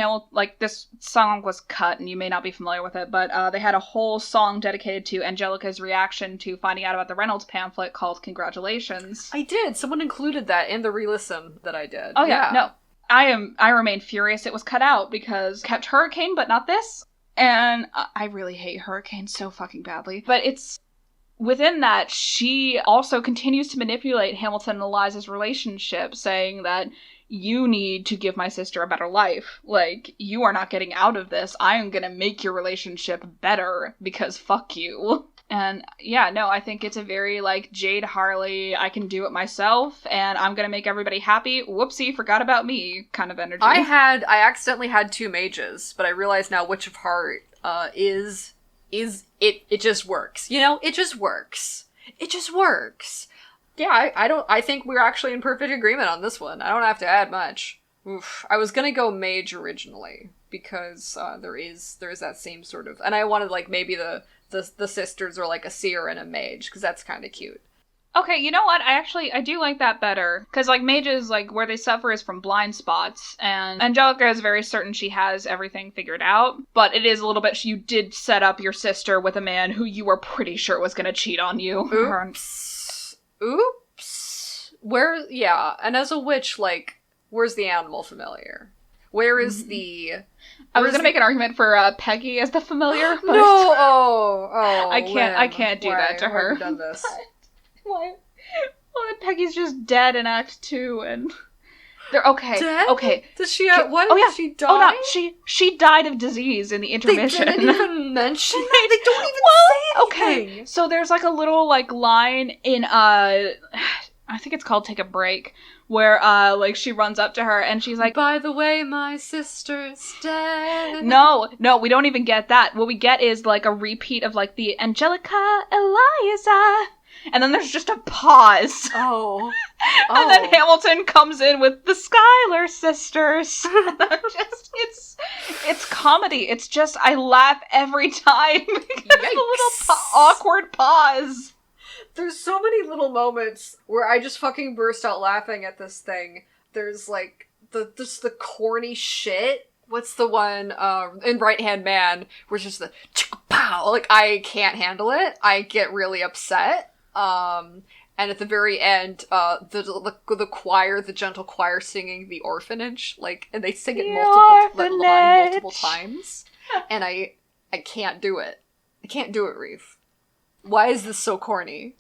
this song was cut, and you may not be familiar with it, but they had a whole song dedicated to Angelica's reaction to finding out about the Reynolds pamphlet called Congratulations. I did. Someone included that in the re-listen that I did. Oh yeah. No. I remain furious it was cut out because kept Hurricane, but not this. And I really hate Hurricane so fucking badly. But it's within that, she also continues to manipulate Hamilton and Eliza's relationship, saying that you need to give my sister a better life. Like, you are not getting out of this. I am gonna make your relationship better because fuck you. And yeah, no, I think it's a very, like, Jade Harley, I can do it myself, and I'm gonna make everybody happy. Whoopsie, forgot about me kind of energy. I accidentally had two mages, but I realize now Witch of Heart it just works. It just works. It just works. Yeah, I think we're actually in perfect agreement on this one. I don't have to add much. Oof. I was gonna go mage originally, because there is that same sort of, and I wanted, like, maybe the sisters are like a seer and a mage, because that's kind of cute. Okay, you know what? I do like that better. Because, like, mages, like, where they suffer is from blind spots. And Angelica is very certain she has everything figured out. But it is a little bit, you did set up your sister with a man who you were pretty sure was going to cheat on you. Oops. Oops. And as a witch, like, where's the animal familiar? Where is the... I was gonna make an argument for Peggy as the familiar. But no! I can't do that to her. Why have you done this? Why? Well, Peggy's just dead in Act 2, and they're okay. Dead? Okay. Does she? She died? Oh no, she died of disease in the intermission. They didn't even mention that. They don't even say anything. Okay. So there's like a little like line in I think it's called "Take a Break," where like she runs up to her and she's like, "By the way, my sister's dead." No, we don't even get that. What we get is like a repeat of like the Angelica Eliza. And then there's just a pause. Oh. And then Hamilton comes in with the Schuyler sisters. It's comedy. It's just, I laugh every time. There's a little awkward pause. There's so many little moments where I just fucking burst out laughing at this thing. There's like, the corny shit. What's the one in Right Hand Man where it's just the pow? Like, I can't handle it. I get really upset. And at the very end, the choir, the gentle choir singing The Orphanage, like, and they sing it multiple times, and I can't do it. I can't do it, Rif. Why is this so corny?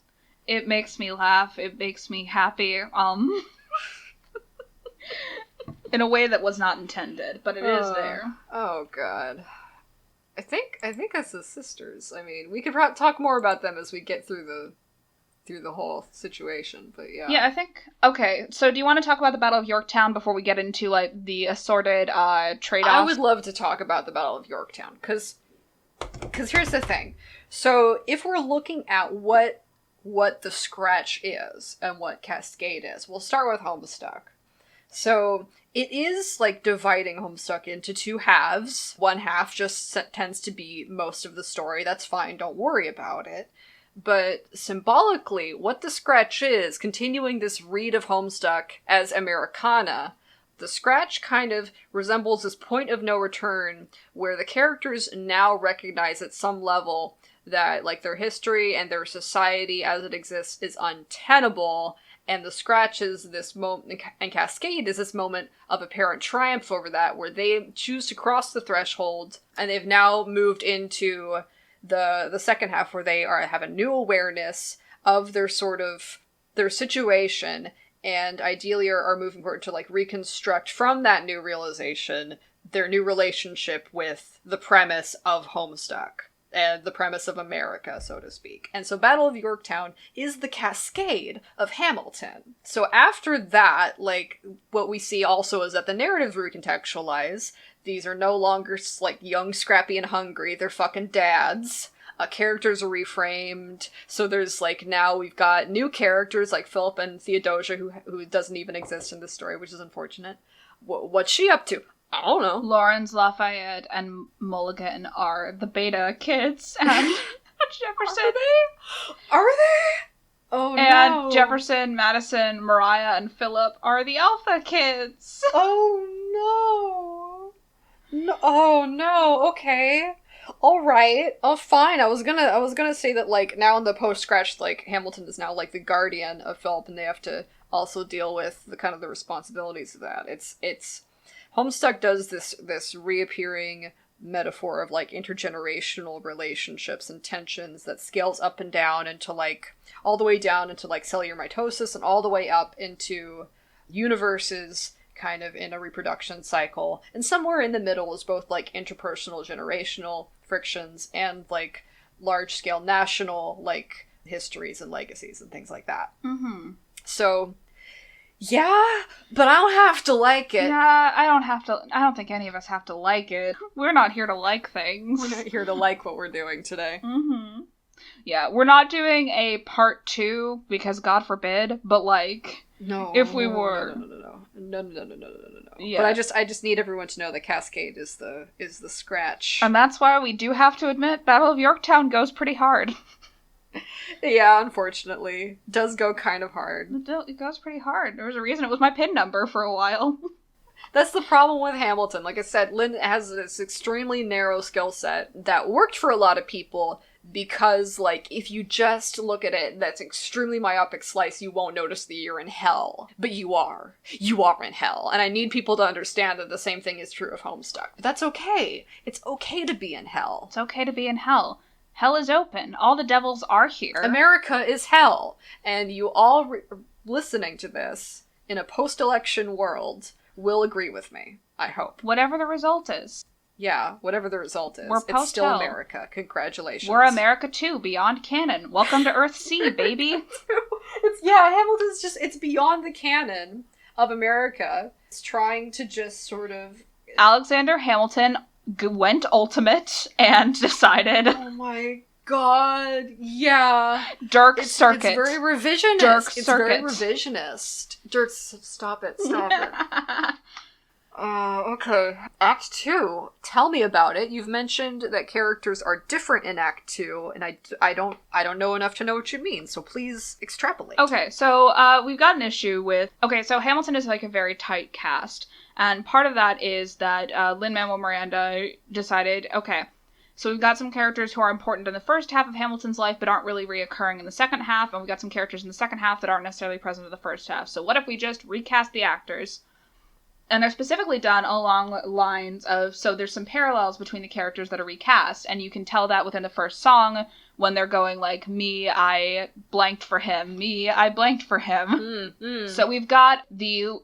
It makes me laugh. It makes me happy. In a way that was not intended, but it is there. Oh god. I think that's the sisters. I mean, we could talk more about them as we get through the whole situation, but yeah. Yeah, I think... Okay, so do you want to talk about the Battle of Yorktown before we get into, like, the assorted trade-offs? I would love to talk about the Battle of Yorktown, because here's the thing. So, if we're looking at what the Scratch is, and what Cascade is, we'll start with Homestuck. So, it is, like, dividing Homestuck into two halves. One half just tends to be most of the story. That's fine, don't worry about it. But symbolically, what the Scratch is, continuing this read of Homestuck as Americana, the Scratch kind of resembles this point of no return where the characters now recognize at some level that, like, their history and their society as it exists is untenable, and the Scratch is this moment, and Cascade is this moment of apparent triumph over that, where they choose to cross the threshold, and they've now moved into the second half where they have a new awareness of their situation, and ideally are moving forward to, like, reconstruct from that new realization their new relationship with the premise of Homestuck and the premise of America, so to speak. And so Battle of Yorktown is the Cascade of Hamilton. So after that, like, what we see also is that the narratives recontextualize. These are no longer, like, young, scrappy, and hungry. They're fucking dads. Characters are reframed. So there's, like, now we've got new characters like Philip and Theodosia who doesn't even exist in this story, which is unfortunate. What's she up to? I don't know. Lawrence, Lafayette, and Mulligan are the beta kids, and Jefferson. Are they? Oh, and no. Jefferson, Madison, Mariah, and Philip are the alpha kids. Oh, no. Oh, no. Okay. All right. Oh, fine. I was gonna say that, like, now in the post-Scratch, like, Hamilton is now, like, the guardian of Philip, and they have to also deal with the kind of the responsibilities of that. It's Homestuck does this reappearing metaphor of, like, intergenerational relationships and tensions that scales up and down into, like, all the way down into, like, cellular mitosis and all the way up into universes kind of in a reproduction cycle. And somewhere in the middle is both, like, interpersonal, generational frictions and, like, large-scale national, like, histories and legacies and things like that. Mm-hmm. So, yeah, but I don't have to like it. Yeah, I don't think any of us have to like it. We're not here to like things. We're not here to like what we're doing today. Mm-hmm. Yeah, we're not doing a part 2 because God forbid, but, like, no, if we were... No. Yeah. But I just need everyone to know that Cascade is the Scratch. And that's why we do have to admit Battle of Yorktown goes pretty hard. Yeah, unfortunately. Does go kind of hard. It goes pretty hard. There was a reason it was my pin number for a while. That's the problem with Hamilton. Like I said, Lin has this extremely narrow skill set that worked for a lot of people because, like, if you just look at it, that's extremely myopic slice, you won't notice that you're in hell. But you are. You are in hell. And I need people to understand that the same thing is true of Homestuck. But that's okay. It's okay to be in hell. It's okay to be in hell. Hell is open. All the devils are here. America is hell. And you all listening to this in a post-election world will agree with me, I hope. Whatever the result is. Yeah, whatever the result is. We're it's still post-hell. America. Congratulations. We're America too, beyond canon. Welcome to Earth C, baby. Hamilton's just, it's beyond the canon of America. It's trying to just sort of... Alexander Hamilton went ultimate and decided... Oh my god, yeah. Dirk Circuit. It's very revisionist. Dirk very Circuit. revisionist. Dirk, stop it. Okay. Act 2. Tell me about it. You've mentioned that characters are different in Act 2, and I don't know enough to know what you mean, so please extrapolate. Okay, so we've got an issue with... Okay, so Hamilton is like a very tight cast, and part of that is that Lin Manuel Miranda decided, okay, so we've got some characters who are important in the first half of Hamilton's life but aren't really reoccurring in the second half, and we've got some characters in the second half that aren't necessarily present in the first half. So what if we just recast the actors? And they're specifically done along lines of, so there's some parallels between the characters that are recast, and you can tell that within the first song when they're going like, me, I blanked for him, me, I blanked for him. So we've got the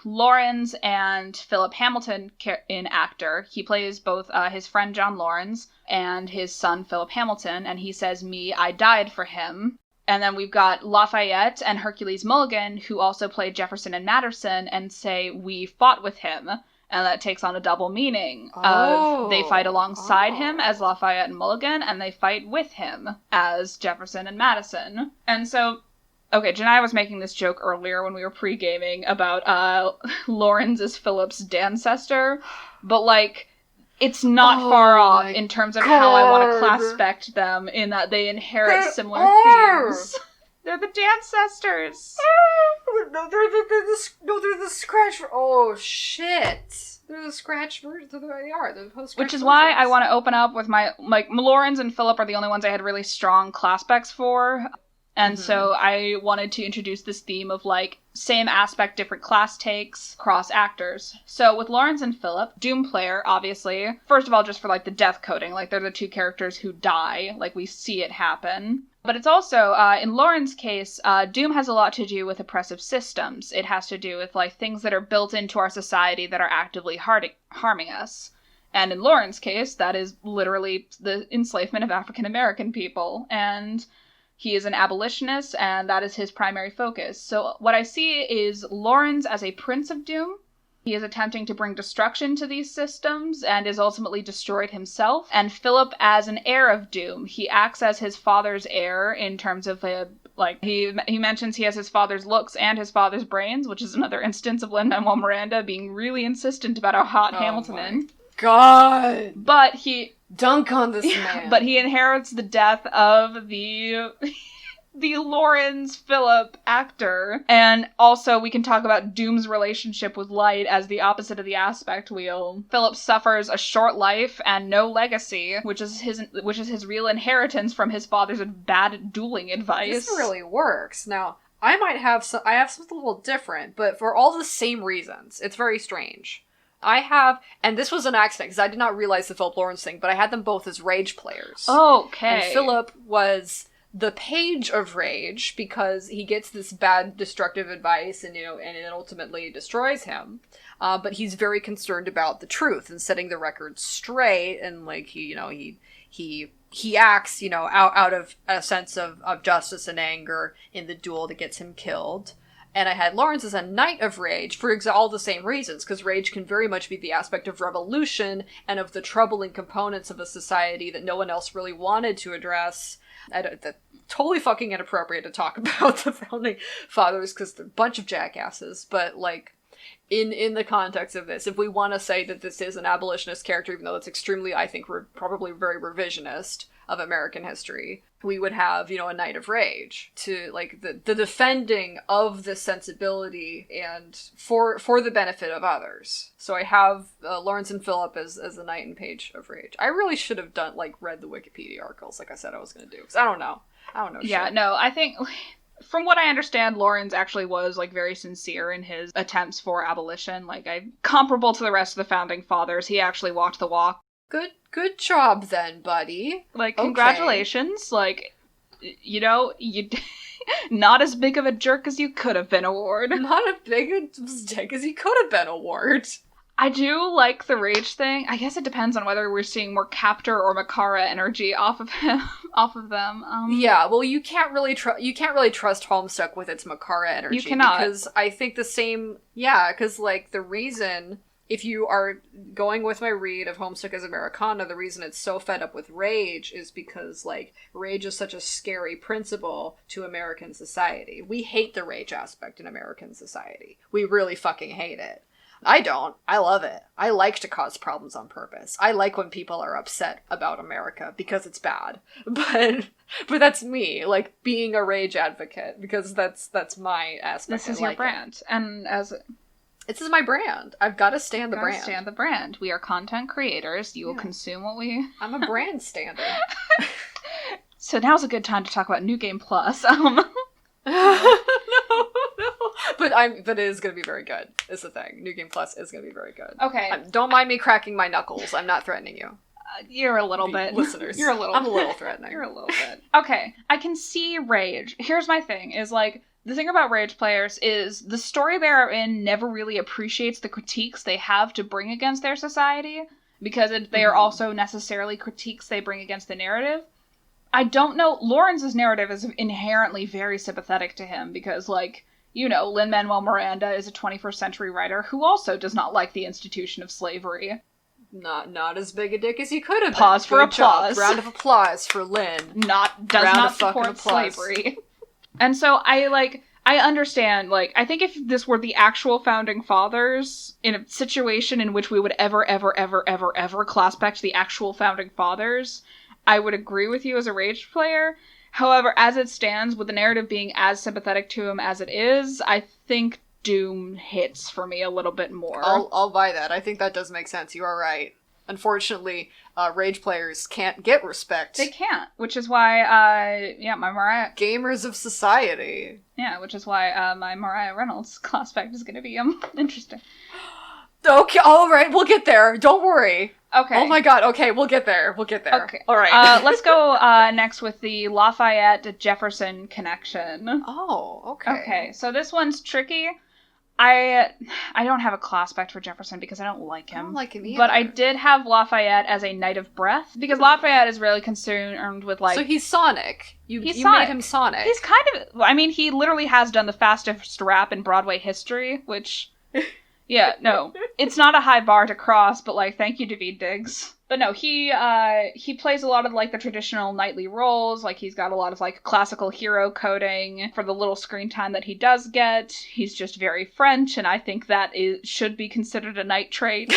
Lawrence and Philip Hamilton in actor. He plays both his friend John Lawrence and his son Philip Hamilton, and he says, me, I died for him. And then we've got Lafayette and Hercules Mulligan, who also played Jefferson and Madison, and say, we fought with him. And that takes on a double meaning of they fight alongside him as Lafayette and Mulligan, and they fight with him as Jefferson and Madison. And so, okay, Janai was making this joke earlier when we were pre-gaming about Lawrence as Philip's Dancestor, but like... It's not far off in terms of how I want to class-spect them, in that they inherit similar themes. They're the Dancestors. No, they're the Scratch. Oh shit! They're the Scratch version. They are the post-Scratch. Which is why I want to open up with my Lawrence and Philip are the only ones I had really strong class specs for. And so I wanted to introduce this theme of, like, same aspect, different class takes, cross actors. So with Lawrence and Philip, Doom player, obviously. First of all, just for, like, the death coding. Like, they're the two characters who die. Like, we see it happen. But it's also, in Lauren's case, Doom has a lot to do with oppressive systems. It has to do with, like, things that are built into our society that are actively harming us. And in Lauren's case, that is literally the enslavement of African American people. And... he is an abolitionist, and that is his primary focus. So what I see is Lawrence as a prince of doom. He is attempting to bring destruction to these systems, and is ultimately destroyed himself. And Philip as an heir of doom. He acts as his father's heir in terms of, he mentions he has his father's looks and his father's brains, which is another instance of Lin Manuel Miranda being really insistent about how hot Hamilton is. God! But he... Dunk on this man. But he inherits the death of the Lawrence Philip actor. And also we can talk about Doom's relationship with Light as the opposite of the aspect wheel. Philip suffers a short life and no legacy, which is his real inheritance from his father's bad dueling advice. This really works. Now, I have something a little different, but for all the same reasons. It's very strange. I have, and this was an accident, because I did not realize the Philip Lawrence thing, but I had them both as Rage players. Okay. And Philip was the page of Rage, because he gets this bad, destructive advice, and it ultimately destroys him. But he's very concerned about the truth, and setting the record straight, and, like, he acts, out of a sense of justice and anger in the duel that gets him killed. And I had Lawrence as a Knight of Rage for all the same reasons, because Rage can very much be the aspect of revolution and of the troubling components of a society that no one else really wanted to address. That's totally fucking inappropriate to talk about the Founding Fathers, because they're a bunch of jackasses, but, like, in the context of this, if we want to say that this is an abolitionist character, even though it's extremely, I think, probably very revisionist, of American history, we would have, a night of rage to, like, the defending of the sensibility and for the benefit of others. So I have Lawrence and Philip as the night and page of rage. I really should have read the Wikipedia articles like I said I was going to do, because I don't know. Yeah, shit. no, I think... From what I understand, Lawrence actually was, like, very sincere in his attempts for abolition. Like, comparable to the rest of the founding fathers, he actually walked the walk. Good job then, buddy. Like, okay. Congratulations. Like, you not as big of a jerk as you could have been, Award. Not as big a dick as he could have been, Award. I do like the rage thing. I guess it depends on whether we're seeing more Captor or Makara energy off of them. Yeah, well, you can't really trust Homestuck with its Makara energy. You cannot, because I think the same. Yeah, because like the reason, if you are going with my read of Homestuck as Americana, the reason it's so fed up with rage is because like rage is such a scary principle to American society. We hate the rage aspect in American society. We really fucking hate it. I don't. I love it. I like to cause problems on purpose. I like when people are upset about America because it's bad. But that's me, like being a rage advocate, because that's my aspect. This is your brand. And this is my brand. I've got to stand the brand. Stand the brand. We are content creators. You will consume what we... I'm a brand stander. So now's a good time to talk about New Game Plus. But it is going to be very good, is the thing. New Game Plus is going to be very good. Okay. Don't mind me cracking my knuckles. I'm not threatening you. You're a little bit. Listeners. I'm a little threatening. You're a little bit. Okay. I can see rage. Here's my thing, is like, the thing about rage players is the story they're in never really appreciates the critiques they have to bring against their society, because they are also necessarily critiques they bring against the narrative. I don't know. Lawrence's narrative is inherently very sympathetic to him because, like, Lin Manuel Miranda is a 21st century writer who also does not like the institution of slavery. Not as big a dick as he could have been. Pause for applause. Round of applause for Lin. Does not support slavery. And so I understand, like, I think if this were the actual founding fathers in a situation in which we would ever class back to the actual founding fathers, I would agree with you as a rage player. However, as it stands, with the narrative being as sympathetic to him as it is, I think Doom hits for me a little bit more. I'll buy that. I think that does make sense. You are right. Unfortunately, rage players can't get respect. They can't, which is why, my Mariah... Gamers of society. Yeah, which is why my Mariah Reynolds class fact is going to be interesting. Okay, alright, we'll get there. Don't worry. Okay. Oh my god, okay, we'll get there. Okay. Alright. Let's go next with the Lafayette-Jefferson connection. Oh, okay. Okay, so this one's tricky. I don't have a class spec for Jefferson because I don't like him. I don't like him either. But I did have Lafayette as a Knight of Breath, because Lafayette is really concerned with, like... So he's Sonic. You Sonic. Made him Sonic. He's kind of... I mean, he literally has done the fastest rap in Broadway history, which... Yeah, no. It's not a high bar to cross, but, like, thank you, David Diggs. But no, he plays a lot of, like, the traditional knightly roles. Like, he's got a lot of, like, classical hero coding for the little screen time that he does get. He's just very French, and I think that should be considered a knight trait.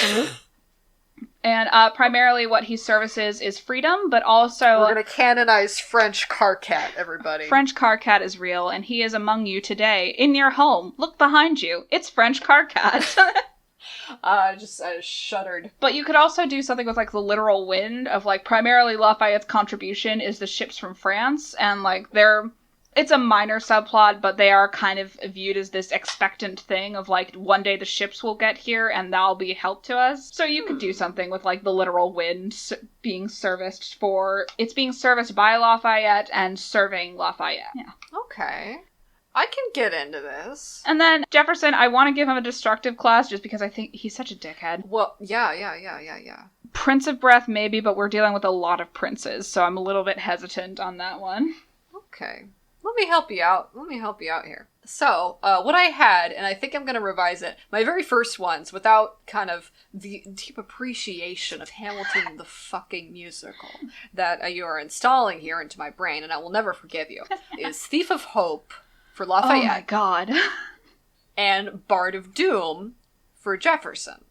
And primarily what he services is freedom, but also... We're gonna canonize French Karkat, everybody. French Karkat is real, and he is among you today, in your home. Look behind you. It's French Karkat. I just shuddered. But you could also do something with, like, the literal wind of, like, primarily Lafayette's contribution is the ships from France, and, like, it's a minor subplot, but they are kind of viewed as this expectant thing of, like, one day the ships will get here and that'll be help to us. So you could do something with, like, the literal wind being serviced it's being serviced by Lafayette and serving Lafayette. Yeah. Okay. I can get into this. And then Jefferson, I want to give him a destructive class just because I think he's such a dickhead. Well, yeah. Prince of Breath, maybe, but we're dealing with a lot of princes, so I'm a little bit hesitant on that one. Okay. Let me help you out here. So, what I had, and I think I'm going to revise it, my very first ones, without kind of the deep appreciation of Hamilton the fucking musical that you are installing here into my brain, and I will never forgive you, is Thief of Hope for Lafayette. Oh my god. And Bard of Doom for Jefferson.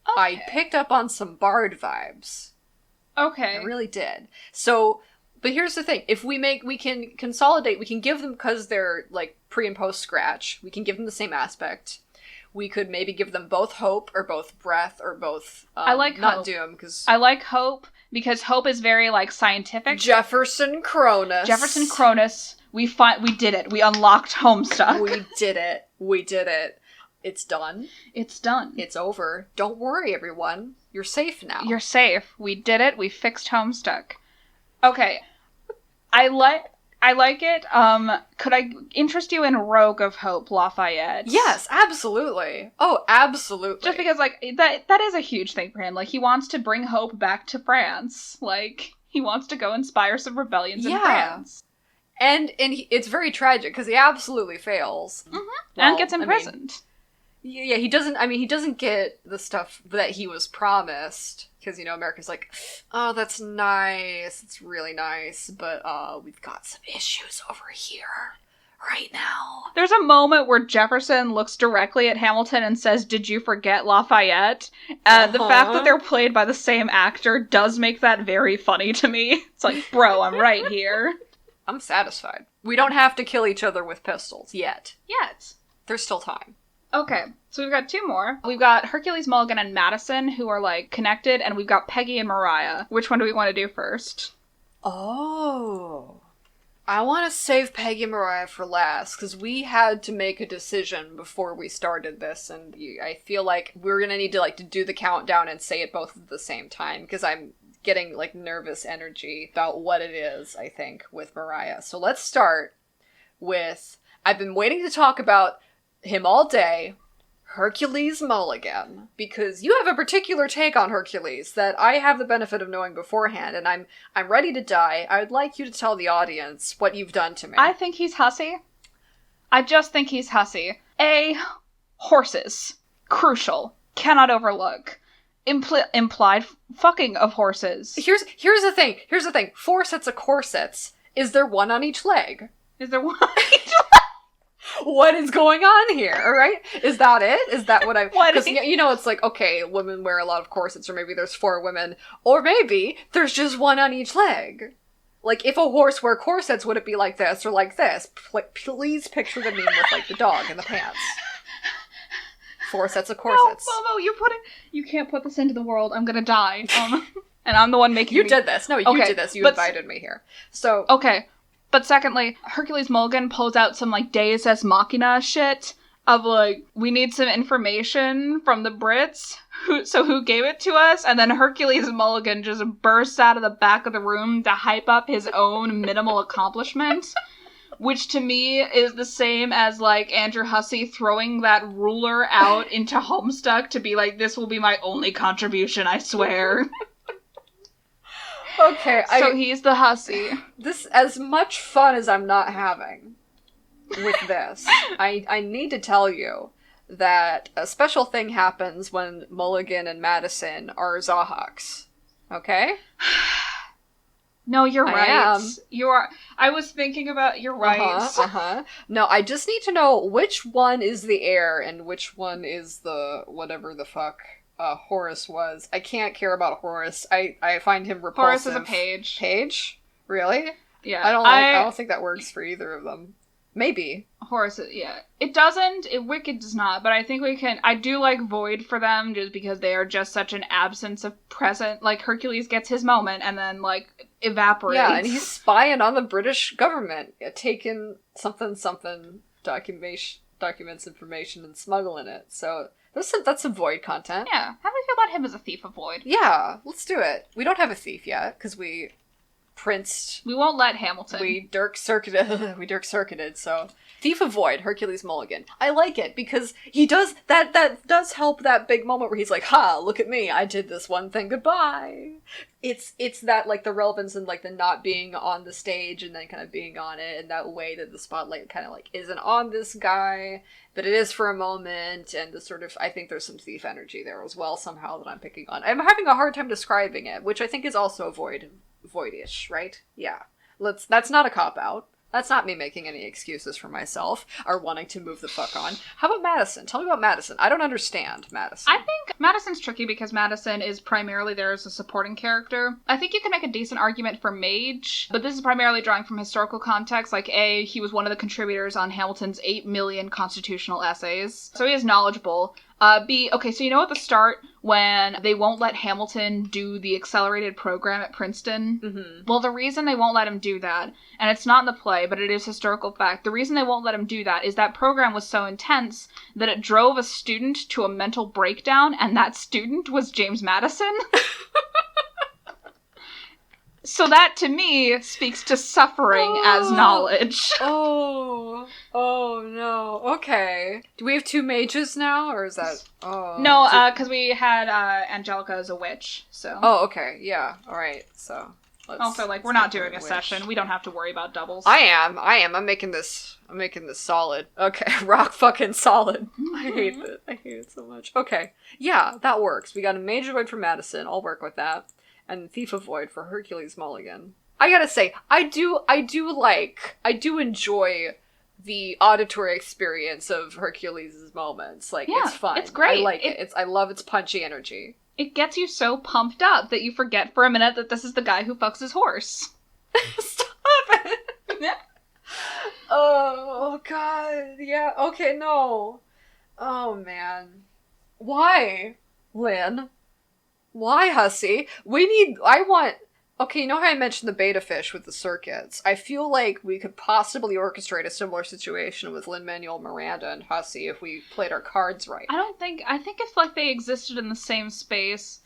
Okay. I picked up on some Bard vibes. Okay. I really did. So, but here's the thing. If we can consolidate, we can give them, because they're, like, pre and post scratch, we can give them the same aspect. We could maybe give them both hope, or both breath, or both, I like not hope. doom, because... I like hope, because hope is very, like, scientific. Jefferson Cronus. We did it. We unlocked Homestuck. We did it. It's done. It's done. It's over. Don't worry, everyone. You're safe now. You're safe. We did it. We fixed Homestuck. Okay. I like it. Could I interest you in Rogue of Hope, Lafayette? Yes, absolutely. Oh, absolutely. Just because, like, that is a huge thing for him. Like, he wants to bring hope back to France. Like, he wants to go inspire some rebellions in France. And it's very tragic, because he absolutely fails. Mm-hmm. Well, and gets imprisoned. Yeah, he doesn't get the stuff that he was promised, because, America's like, oh, that's nice, it's really nice, but, we've got some issues over here, right now. There's a moment where Jefferson looks directly at Hamilton and says, "Did you forget Lafayette?" The fact that they're played by the same actor does make that very funny to me. It's like, bro, I'm right here. I'm satisfied. We don't have to kill each other with pistols, yet. There's still time. Okay, so we've got two more. We've got Hercules Mulligan and Madison, who are, like, connected, and we've got Peggy and Mariah. Which one do we want to do first? Oh. I want to save Peggy and Mariah for last, because we had to make a decision before we started this, and I feel like we're gonna need to do the countdown and say it both at the same time, because I'm getting, like, nervous energy about what it is, I think, with Mariah. So let's start with, I've been waiting to talk about him all day, Hercules Mulligan, because you have a particular take on Hercules that I have the benefit of knowing beforehand, and I'm ready to die. I would like you to tell the audience what you've done to me. I think he's Hussie. I just think he's Hussie. Horses. Crucial. Cannot overlook. Implied fucking of horses. Here's the thing. 4 sets of corsets. Is there one on each leg? Is there one on each leg? What is going on here, alright? Is that it? Is that what I'm... Because, it's like, okay, women wear a lot of corsets, or maybe there's 4 women, or maybe there's just one on each leg. Like, if a horse wore corsets, would it be like this, or like this? Please picture the meme with, like, the dog in the pants. 4 sets of corsets. No, Momo, you can't put this into the world. I'm gonna die. And I'm the one making You did this. No, you did this. You invited me here. So... Okay. But secondly, Hercules Mulligan pulls out some, like, Deus Ex Machina shit of, like, we need some information from the Brits, who gave it to us? And then Hercules Mulligan just bursts out of the back of the room to hype up his own minimal accomplishment, which to me is the same as, like, Andrew Hussie throwing that ruler out into Homestuck to be like, this will be my only contribution, I swear. Okay, so he's the Hussie. This, as much fun as I'm not having with this, I need to tell you that a special thing happens when Mulligan and Madison are Zahaks. Okay? No, you're right. I am. You are. I was thinking about. You're right. No, I just need to know which one is the heir and which one is the whatever the fuck Horace was. I can't care about Horace. I find him repulsive. Horace is a page. Page? Really? Yeah. I don't think that works for either of them. Maybe. Horace, yeah. It doesn't. Wicked does not, but I think we can... I do like Void for them, just because they are just such an absence of present. Like, Hercules gets his moment, and then, like, evaporates. Yeah, and he's spying on the British government, taking something documents information and smuggling it, so... That's some Void content. Yeah. How do we feel about him as a thief of Void? Yeah, let's do it. We don't have a thief yet, because we princed... We won't let Hamilton. We Dirk-circuited, so... Thief of Void, Hercules Mulligan. I like it, because he does... That does help that big moment where he's like, ha, look at me, I did this one thing, goodbye. It's that, like, the relevance and, like, the not being on the stage and then kind of being on it, and that way that the spotlight kind of, like, isn't on this guy... But it is for a moment, and the sort of, I think there's some thief energy there as well, somehow, that I'm picking on. I'm having a hard time describing it, which I think is also voidish, right? Yeah. That's not a cop-out. That's not me making any excuses for myself or wanting to move the fuck on. How about Madison? Tell me about Madison. I don't understand Madison. I think Madison's tricky because Madison is primarily there as a supporting character. I think you can make a decent argument for Mage, but this is primarily drawing from historical context. Like, A, he was one of the contributors on Hamilton's 8 million constitutional essays, so he is knowledgeable. B, okay, so you know at the start when they won't let Hamilton do the accelerated program at Princeton? Mm-hmm. Well, the reason they won't let him do that, and it's not in the play, but it is historical fact, the reason they won't let him do that is that program was so intense that it drove a student to a mental breakdown, and that student was James Madison. So that, to me, speaks to suffering as knowledge. Oh no. Okay. Do we have 2 mages now, or is that... Oh. No, because we had Angelica as a witch, so... Oh, okay. Yeah. Alright, so... Also, like, we're not doing a session. We don't have to worry about doubles. I am. I'm making this solid. Okay. Rock fucking solid. I hate it so much. Okay. Yeah, that works. We got a mage void for Madison. I'll work with that. And Thief of Void for Hercules Mulligan. I gotta say, I do enjoy the auditory experience of Hercules' moments. Like, yeah, it's fun. It's great. I like it. I love its punchy energy. It gets you so pumped up that you forget for a minute that this is the guy who fucks his horse. Stop it! Oh, God. Yeah, okay, no. Oh, man. Why, Lin? Why, Hussie? Okay, you know how I mentioned the beta fish with the circuits? I feel like we could possibly orchestrate a similar situation with Lin Manuel Miranda and Hussie if we played our cards right. I think if, like, they existed in the same space,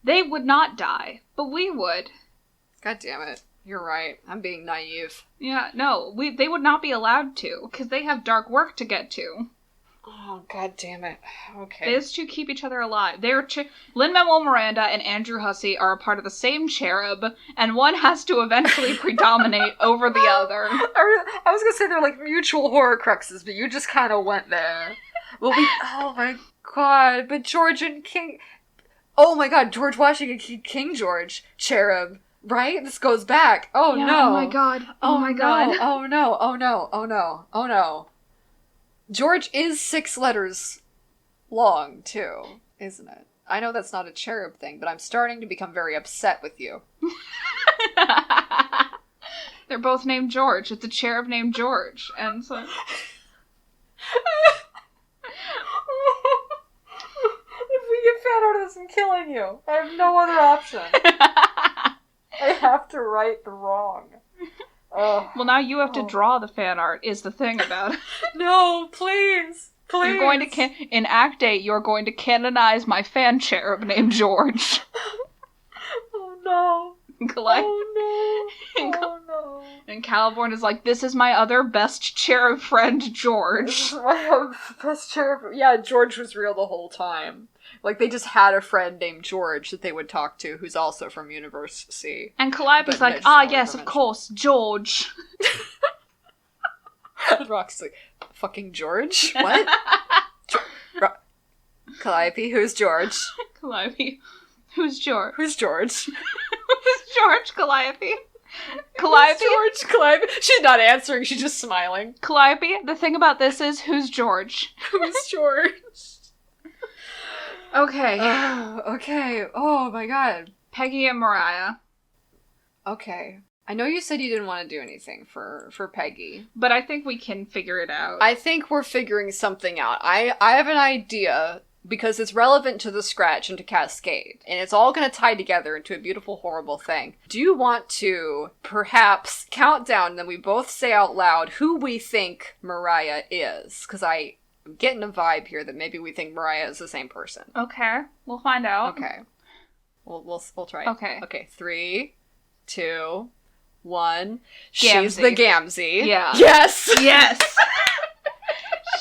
they would not die, but we would. God damn it. You're right. I'm being naive. Yeah, no, they would not be allowed to, because they have dark work to get to. Oh, God damn it. Okay. Those two keep each other alive. Lin Manuel Miranda and Andrew Hussie are a part of the same Cherub, and one has to eventually predominate over the other. I was gonna say they're like mutual horror cruxes, but you just kind of went there. Well, oh my God, but George and King... Oh my God, George Washington, King George, Cherub, right? This goes back. Oh yeah, no. Oh my God. Oh my God. Oh no. Oh no. Oh no. Oh no. George is 6 letters long, too, isn't it? I know that's not a Cherub thing, but I'm starting to become very upset with you. They're both named George. It's a Cherub named George, and so... If we get fan art of this, I'm killing you. I have no other option. I have to right the wrong. Well, now you have to draw the fan art, is the thing about it. No, please. Please. You're going to in Act 8, you're going to canonize my fan Cherub named George. Oh no. Oh no. And Caliborn is like, this is my other best Cherub friend, George. This is my best Cherub. Yeah, George was real the whole time. Like, they just had a friend named George that they would talk to who's also from Universe C. And Calliope's like, yes, of course, George. Rock's like, fucking George? What? Calliope, who's George? Calliope, who's George? Who's George? Who's George, Calliope? Calliope? George, Calliope. She's not answering, she's just smiling. Calliope, the thing about this is, who's George? Who's George? Okay. Okay. Oh my God. Peggy and Mariah. Okay. I know you said you didn't want to do anything for Peggy. But I think we can figure it out. I think we're figuring something out. I have an idea because it's relevant to the Scratch and to Cascade. And it's all going to tie together into a beautiful, horrible thing. Do you want to perhaps count down and then we both say out loud who we think Mariah is? Because I'm getting a vibe here that maybe we think Mariah is the same person. Okay. We'll find out. Okay. We'll try. Okay. Okay. 3, 2, 1. Gamzee. She's the Gamzee. Yeah. Yes! Yes!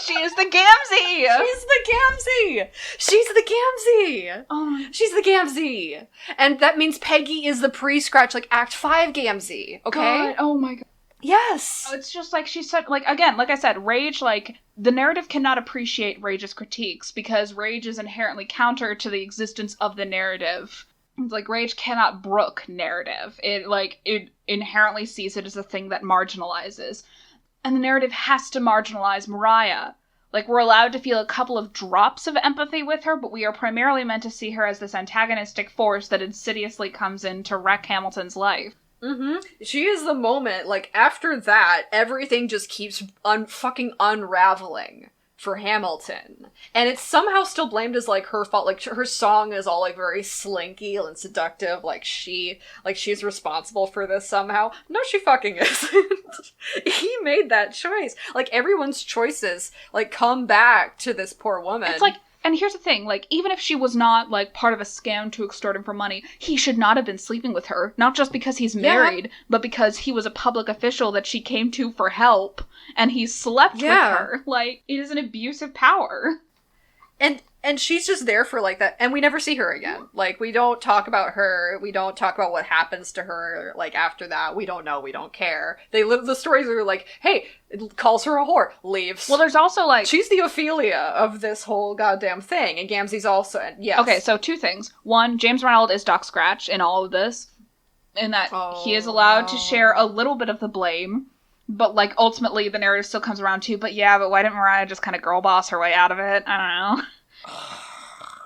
She's the Gamzee! She's the Gamzee! She's the Gamzee! Oh. She's the Gamzee! And that means Peggy is the pre-Scratch, like, Act 5 Gamzee, okay? God. Oh my God. Yes! It's just like she said, like, again, like I said, Rage, like, the narrative cannot appreciate Rage's critiques because Rage is inherently counter to the existence of the narrative. It's like rage cannot brook narrative. It inherently sees it as a thing that marginalizes. And the narrative has to marginalize Mariah. Like, we're allowed to feel a couple of drops of empathy with her, but we are primarily meant to see her as this antagonistic force that insidiously comes in to wreck Hamilton's life. Mm-hmm. She is the moment, like, after that, everything just keeps fucking unraveling for Hamilton. And it's somehow still blamed as, like, her fault. Like, her song is all, like, very slinky and seductive. She's responsible for this somehow. No, she fucking isn't. He made that choice. Like, everyone's choices, like, come back to this poor woman. It's like, and here's the thing, like, even if she was not, like, part of a scam to extort him for money, he should not have been sleeping with her. Not just because he's married, but because he was a public official that she came to for help, and he slept with her. Like, it is an abuse of power. And she's just there for, like, that, and we never see her again. Like, we don't talk about her, we don't talk about what happens to her, like, after that. We don't know, we don't care. The stories are like, hey, calls her a whore, leaves. Well, there's also, like... She's the Ophelia of this whole goddamn thing, and Gamzee's also, yes. Okay, so 2 things. 1, James Reynolds is Doc Scratch in all of this, in that he is allowed to share a little bit of the blame, but, like, ultimately the narrative still comes around too, but why didn't Mariah just kind of girl boss her way out of it? I don't know.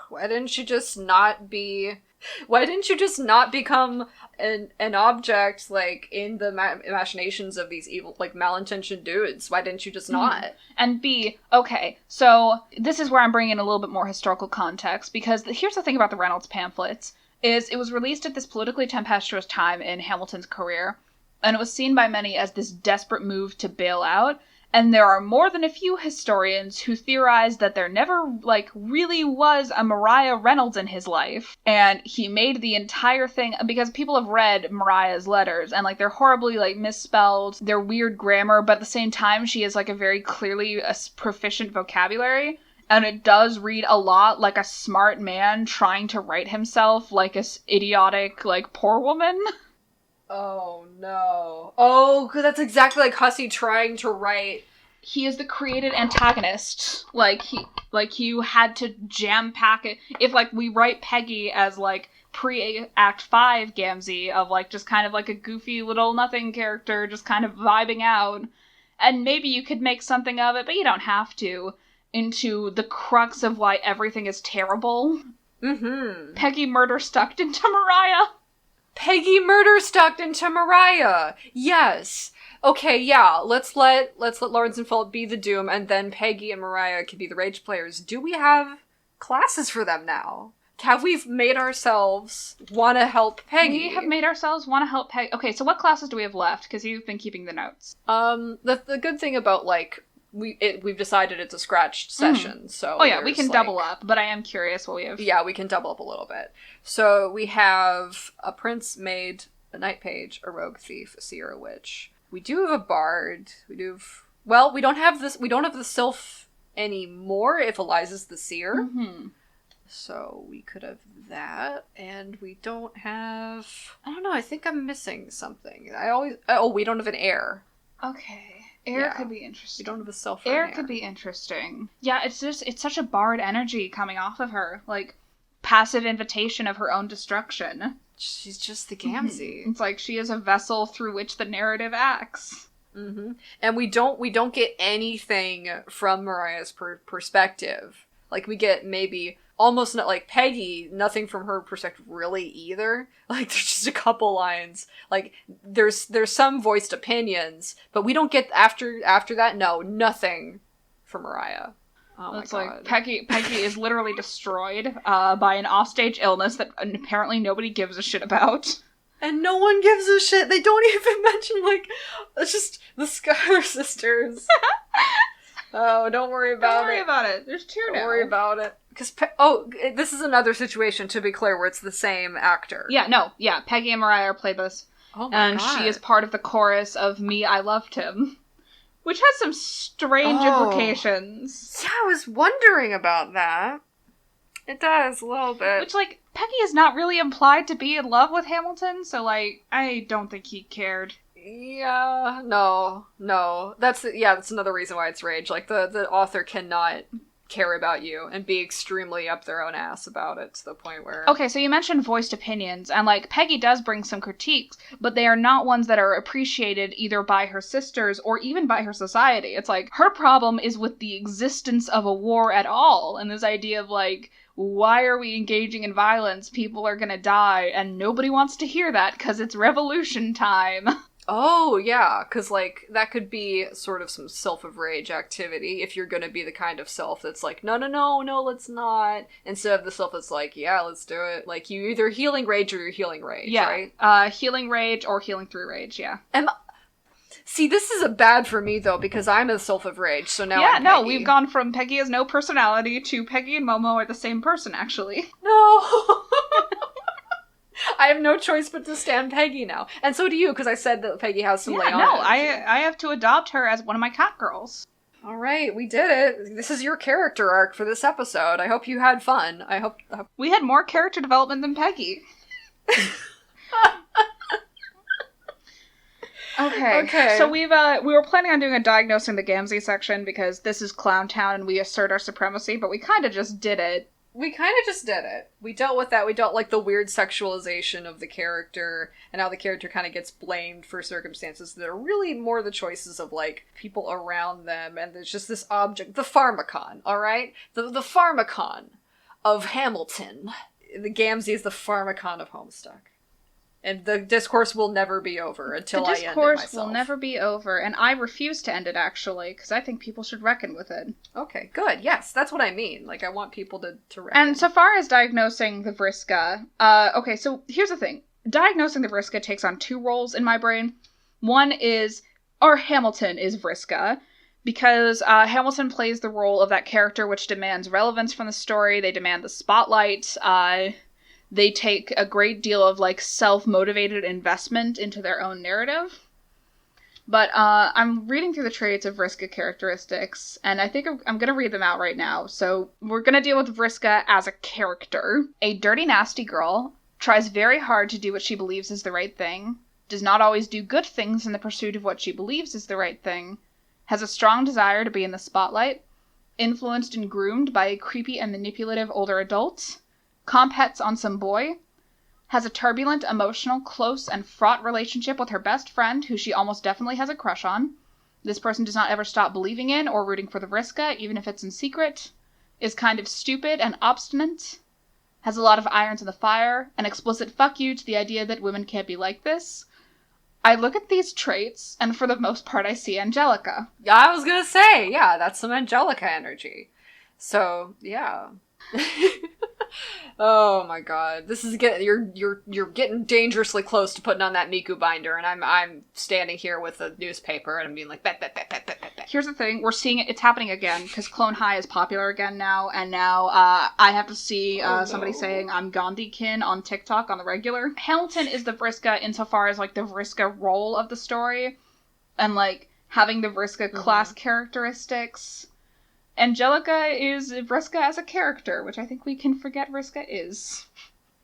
Why didn't you just not become an object, like, in the imaginations of these evil, like, malintentioned dudes? Why didn't you just not? And B, okay, so this is where I'm bringing in a little bit more historical context, because here's the thing about the Reynolds pamphlets, is it was released at this politically tempestuous time in Hamilton's career, and it was seen by many as this desperate move to bail out. And there are more than a few historians who theorize that there never, like, really was a Mariah Reynolds in his life. And he made the entire thing, because people have read Mariah's letters, and, like, they're horribly, like, misspelled, they're weird grammar, but at the same time, she has, like, a very clearly proficient vocabulary. And it does read a lot like a smart man trying to write himself like a idiotic, like, poor woman. Oh, no. Oh, because that's exactly like Hussie trying to write. He is the created antagonist. You had to jam-pack it. If, like, we write Peggy as, like, pre-Act 5 Gamzee of, like, just kind of like a goofy little nothing character just kind of vibing out, and maybe you could make something of it, but you don't have to, into the crux of why everything is terrible. Mm-hmm. Peggy Murderstuck into Mariah. Peggy Murderstuck into Mariah. Yes. Okay, yeah. Let's let Lawrence and Philip be the Doom, and then Peggy and Mariah can be the Rage players. Do we have classes for them now? Have we made ourselves want to help Peggy? We have made ourselves want to help Peggy. Okay, so what classes do we have left? Because you've been keeping the notes. The good thing about, like, we've decided it's a scratched session, so... Oh yeah, we can double up, but I am curious what we have. Yeah, we can double up a little bit. So we have a prince maid, a knight page, a rogue thief, a seer, a witch. We do have a bard. We don't have the sylph anymore if Eliza's the seer. Mm-hmm. So we could have that, and we don't have... I don't know, I think I'm missing something. We don't have an heir. Okay. Air could be interesting. We don't have a self. Air could be interesting. Yeah, it's such a bard energy coming off of her. Like, passive invitation of her own destruction. She's just the Gamzee. It's like she is a vessel through which the narrative acts. Mm-hmm. And we don't get anything from Mariah's perspective. Like, we get maybe almost not, like, Peggy, nothing from her perspective really either. Like, there's just a couple lines. Like, there's some voiced opinions, but we don't get after that. No, nothing from Mariah. Oh it's my god. Like Peggy is literally destroyed by an offstage illness that apparently nobody gives a shit about. And no one gives a shit. They don't even mention, like, it's just the Schuyler sisters. Oh, don't worry about it. Don't worry about it. There's 2 now. Don't worry about it. Because, this is another situation, to be clear, where it's the same actor. Yeah, Peggy and Mariah are played this. Oh my god. She is part of the chorus of Me, I Loved Him. Which has some strange implications. Yeah, I was wondering about that. It does, a little bit. Which, like, Peggy is not really implied to be in love with Hamilton, so, like, I don't think he cared. Yeah, no. That's another reason why it's rage. Like, the author cannot care about you and be extremely up their own ass about it to the point where... Okay, so you mentioned voiced opinions, and, like, Peggy does bring some critiques, but they are not ones that are appreciated either by her sisters or even by her society. It's like, her problem is with the existence of a war at all, and this idea of, like, why are we engaging in violence? People are gonna die, and nobody wants to hear that because it's revolution time. Oh, yeah, because, like, that could be sort of some self-of-rage activity if you're gonna be the kind of self that's like, no, let's not, instead of the self that's like, yeah, let's do it. Like, you either healing rage or you're healing rage, right? Healing rage or healing through rage, yeah. See, this is a bad for me, though, because I'm a self-of-rage, so now I'm no, Peggy. we've gone from Peggy has no personality to Peggy and Momo are the same person, actually. No! I have no choice but to stand Peggy now. And so do you, because I said that Peggy has some Leon energy. I have to adopt her as one of my cat girls. All right, we did it. This is your character arc for this episode. I hope you had fun. I hope... We had more character development than Peggy. Okay. So we were planning on doing a diagnosing the Gamzee section because this is Clown Town and we assert our supremacy, but we kind of just did it. We dealt with that. We dealt, like, the weird sexualization of the character and how the character kind of gets blamed for circumstances that are really more the choices of, like, people around them, and there's just this object, the pharmacon, alright? The pharmacon of Hamilton. The Gamzee is the pharmacon of Homestuck. And the discourse will never be over until I end it myself. The discourse will never be over, and I refuse to end it, actually, because I think people should reckon with it. Okay, good. Yes, that's what I mean. Like, I want people to reckon. And so far as diagnosing the Vriska, okay, so here's the thing. Diagnosing the Vriska takes on two roles in my brain. One is, Hamilton is Vriska, because Hamilton plays the role of that character which demands relevance from the story, they demand the spotlight, they take a great deal of, like, self-motivated investment into their own narrative. But I'm reading through the traits of Vriska characteristics, and I think I'm going to read them out right now. So we're going to deal with Vriska as a character. A dirty, nasty girl, tries very hard to do what she believes is the right thing, does not always do good things in the pursuit of what she believes is the right thing, has a strong desire to be in the spotlight, influenced and groomed by a creepy and manipulative older adult, compets on some boy, has a turbulent, emotional, close, and fraught relationship with her best friend, who she almost definitely has a crush on. This person does not ever stop believing in or rooting for the Vriska, even if it's in secret, is kind of stupid and obstinate, has a lot of irons in the fire, an explicit fuck you to the idea that women can't be like this. I look at these traits, and for the most part I see Angelica. Yeah, I was gonna say, yeah, that's some Angelica energy. So, yeah. Oh my god, this is you're getting dangerously close to putting on that Miku binder, and I'm standing here with a newspaper and I'm being like, bet. Here's the thing, we're seeing it, it's happening again, because Clone High is popular again now, and now I have to see somebody saying I'm Gandhi-kin on TikTok on the regular. Hamilton is the Vriska insofar as, like, the Vriska role of the story, and, like, having the Vriska class characteristics. Angelica is Vriska as a character, which I think we can forget Vriska is.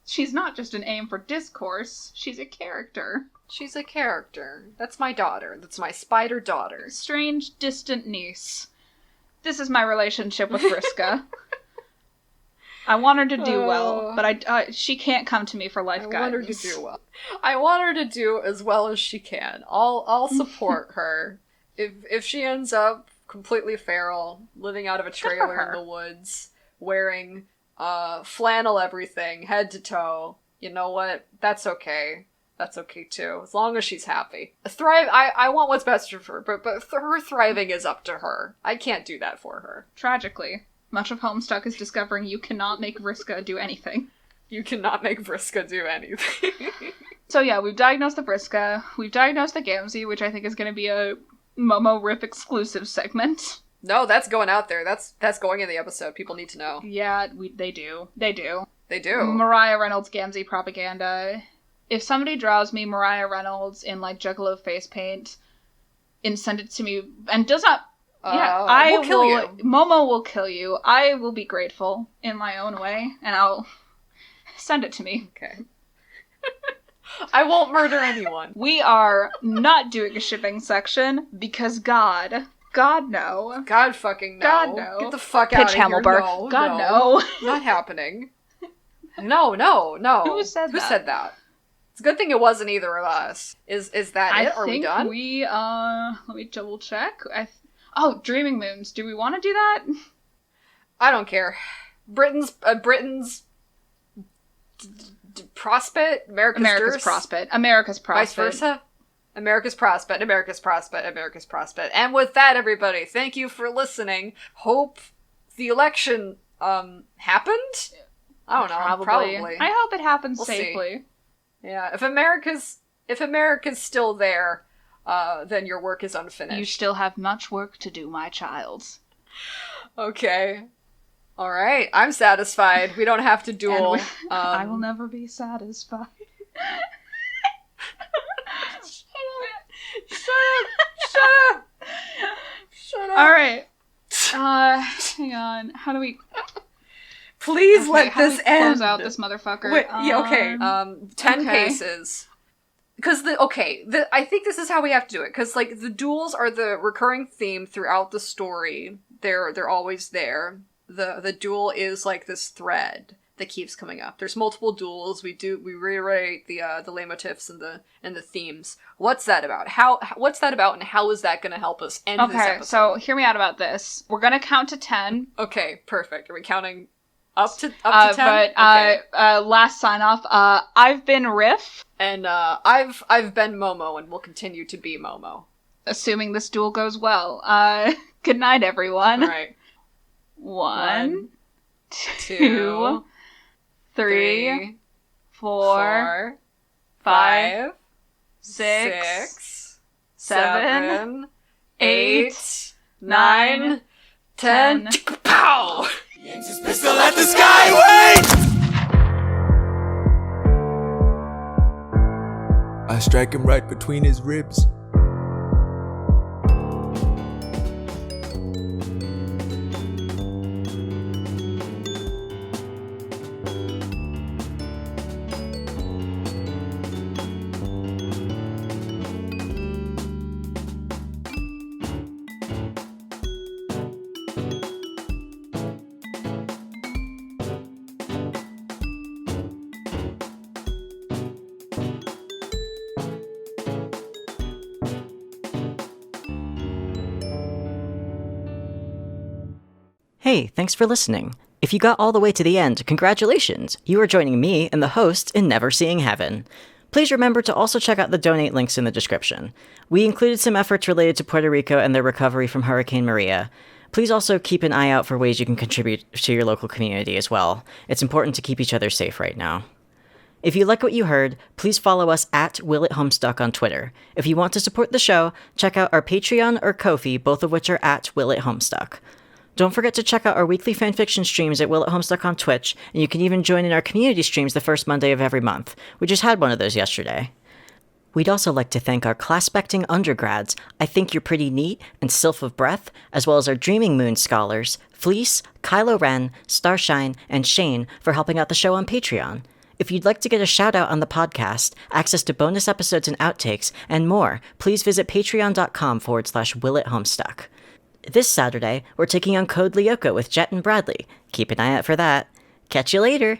She's not just an aim for discourse, she's a character. She's a character. That's my daughter. That's my spider daughter. Strange, distant niece. This is my relationship with Vriska. I want her to do well, but she can't come to me for life guidance. I want her to do well. I want her to do as well as she can. I'll support her. If she ends up completely feral, living out of a trailer in the woods, wearing flannel everything, head to toe, you know what? That's okay. That's okay too, as long as she's happy. I want what's best for her, but her thriving is up to her. I can't do that for her. Tragically, much of Homestuck is discovering you cannot make Vriska do anything. You cannot make Vriska do anything. So yeah, we've diagnosed the Vriska, we've diagnosed the Gamzee, which I think is going to be a Momo Rip exclusive segment. No, that's going out there. That's going in the episode. People need to know. Yeah, they do. They do. Mariah Reynolds Gamzee propaganda. If somebody draws me Mariah Reynolds in, like, Juggalo face paint and send it to me, and does not... I will kill you. Momo will kill you. I will be grateful in my own way, and I'll send it to me. Okay. I won't murder anyone. We are not doing a shipping section because God. God, no. God fucking no. God, no. Get the fuck out of here. Hamelberg. No, God, no. Not happening. No. Who said that? It's a good thing it wasn't either of us. Is that it? Are we done? Let me double check. Dreaming Moons. Do we want to do that? I don't care. Britain's prospect, America's prospect. Vice versa. America's prospect. And with that, everybody, thank you for listening. Hope the election happened? I don't know. Probably. I hope it happens We'll safely. See. Yeah, if America's still there, then your work is unfinished. You still have much work to do, my child. Okay. All right. I'm satisfied. We don't have to duel. I will never be satisfied. Shut up. All right. Hang on. How do we... Please let this end. Close out this motherfucker. Wait, yeah, okay. 10 paces. Because I think this is how we have to do it. Because like the duels are the recurring theme throughout the story. They're always there. The duel is like this thread that keeps coming up. There's multiple duels. We reiterate the leitmotifs and the themes. What's that about? What's that about, and how is that going to help us end this episode? Okay, so hear me out about this. We're going to count to 10. Okay, perfect. Are we counting up to 10? But okay. Last sign off. I've been Rif, and I've been Momo, and will continue to be Momo, assuming this duel goes well. Good night, everyone. All right. 1, 2, 3, 4, 5, 6, 7, 8, 9, 10. Pow! Yanks his pistol at the sky, wait! I strike him right between his ribs. Hey, thanks for listening. If you got all the way to the end, congratulations! You are joining me and the host in Never Seeing Heaven. Please remember to also check out the donate links in the description. We included some efforts related to Puerto Rico and their recovery from Hurricane Maria. Please also keep an eye out for ways you can contribute to your local community as well. It's important to keep each other safe right now. If you like what you heard, please follow us at Homestuck on Twitter. If you want to support the show, check out our Patreon or Ko-fi, both of which are at Homestuck. Don't forget to check out our weekly fanfiction streams at Homestuck on Twitch, and you can even join in our community streams the first Monday of every month. We just had one of those yesterday. We'd also like to thank our class-specting undergrads, I Think You're Pretty Neat, and Sylph of Breath, as well as our Dreaming Moon scholars, Fleece, Kylo Ren, Starshine, and Shane for helping out the show on Patreon. If you'd like to get a shout-out on the podcast, access to bonus episodes and outtakes, and more, please visit patreon.com/WillItHomestuck. This Saturday, we're taking on Code Lyoko with Jet and Bradley. Keep an eye out for that. Catch you later!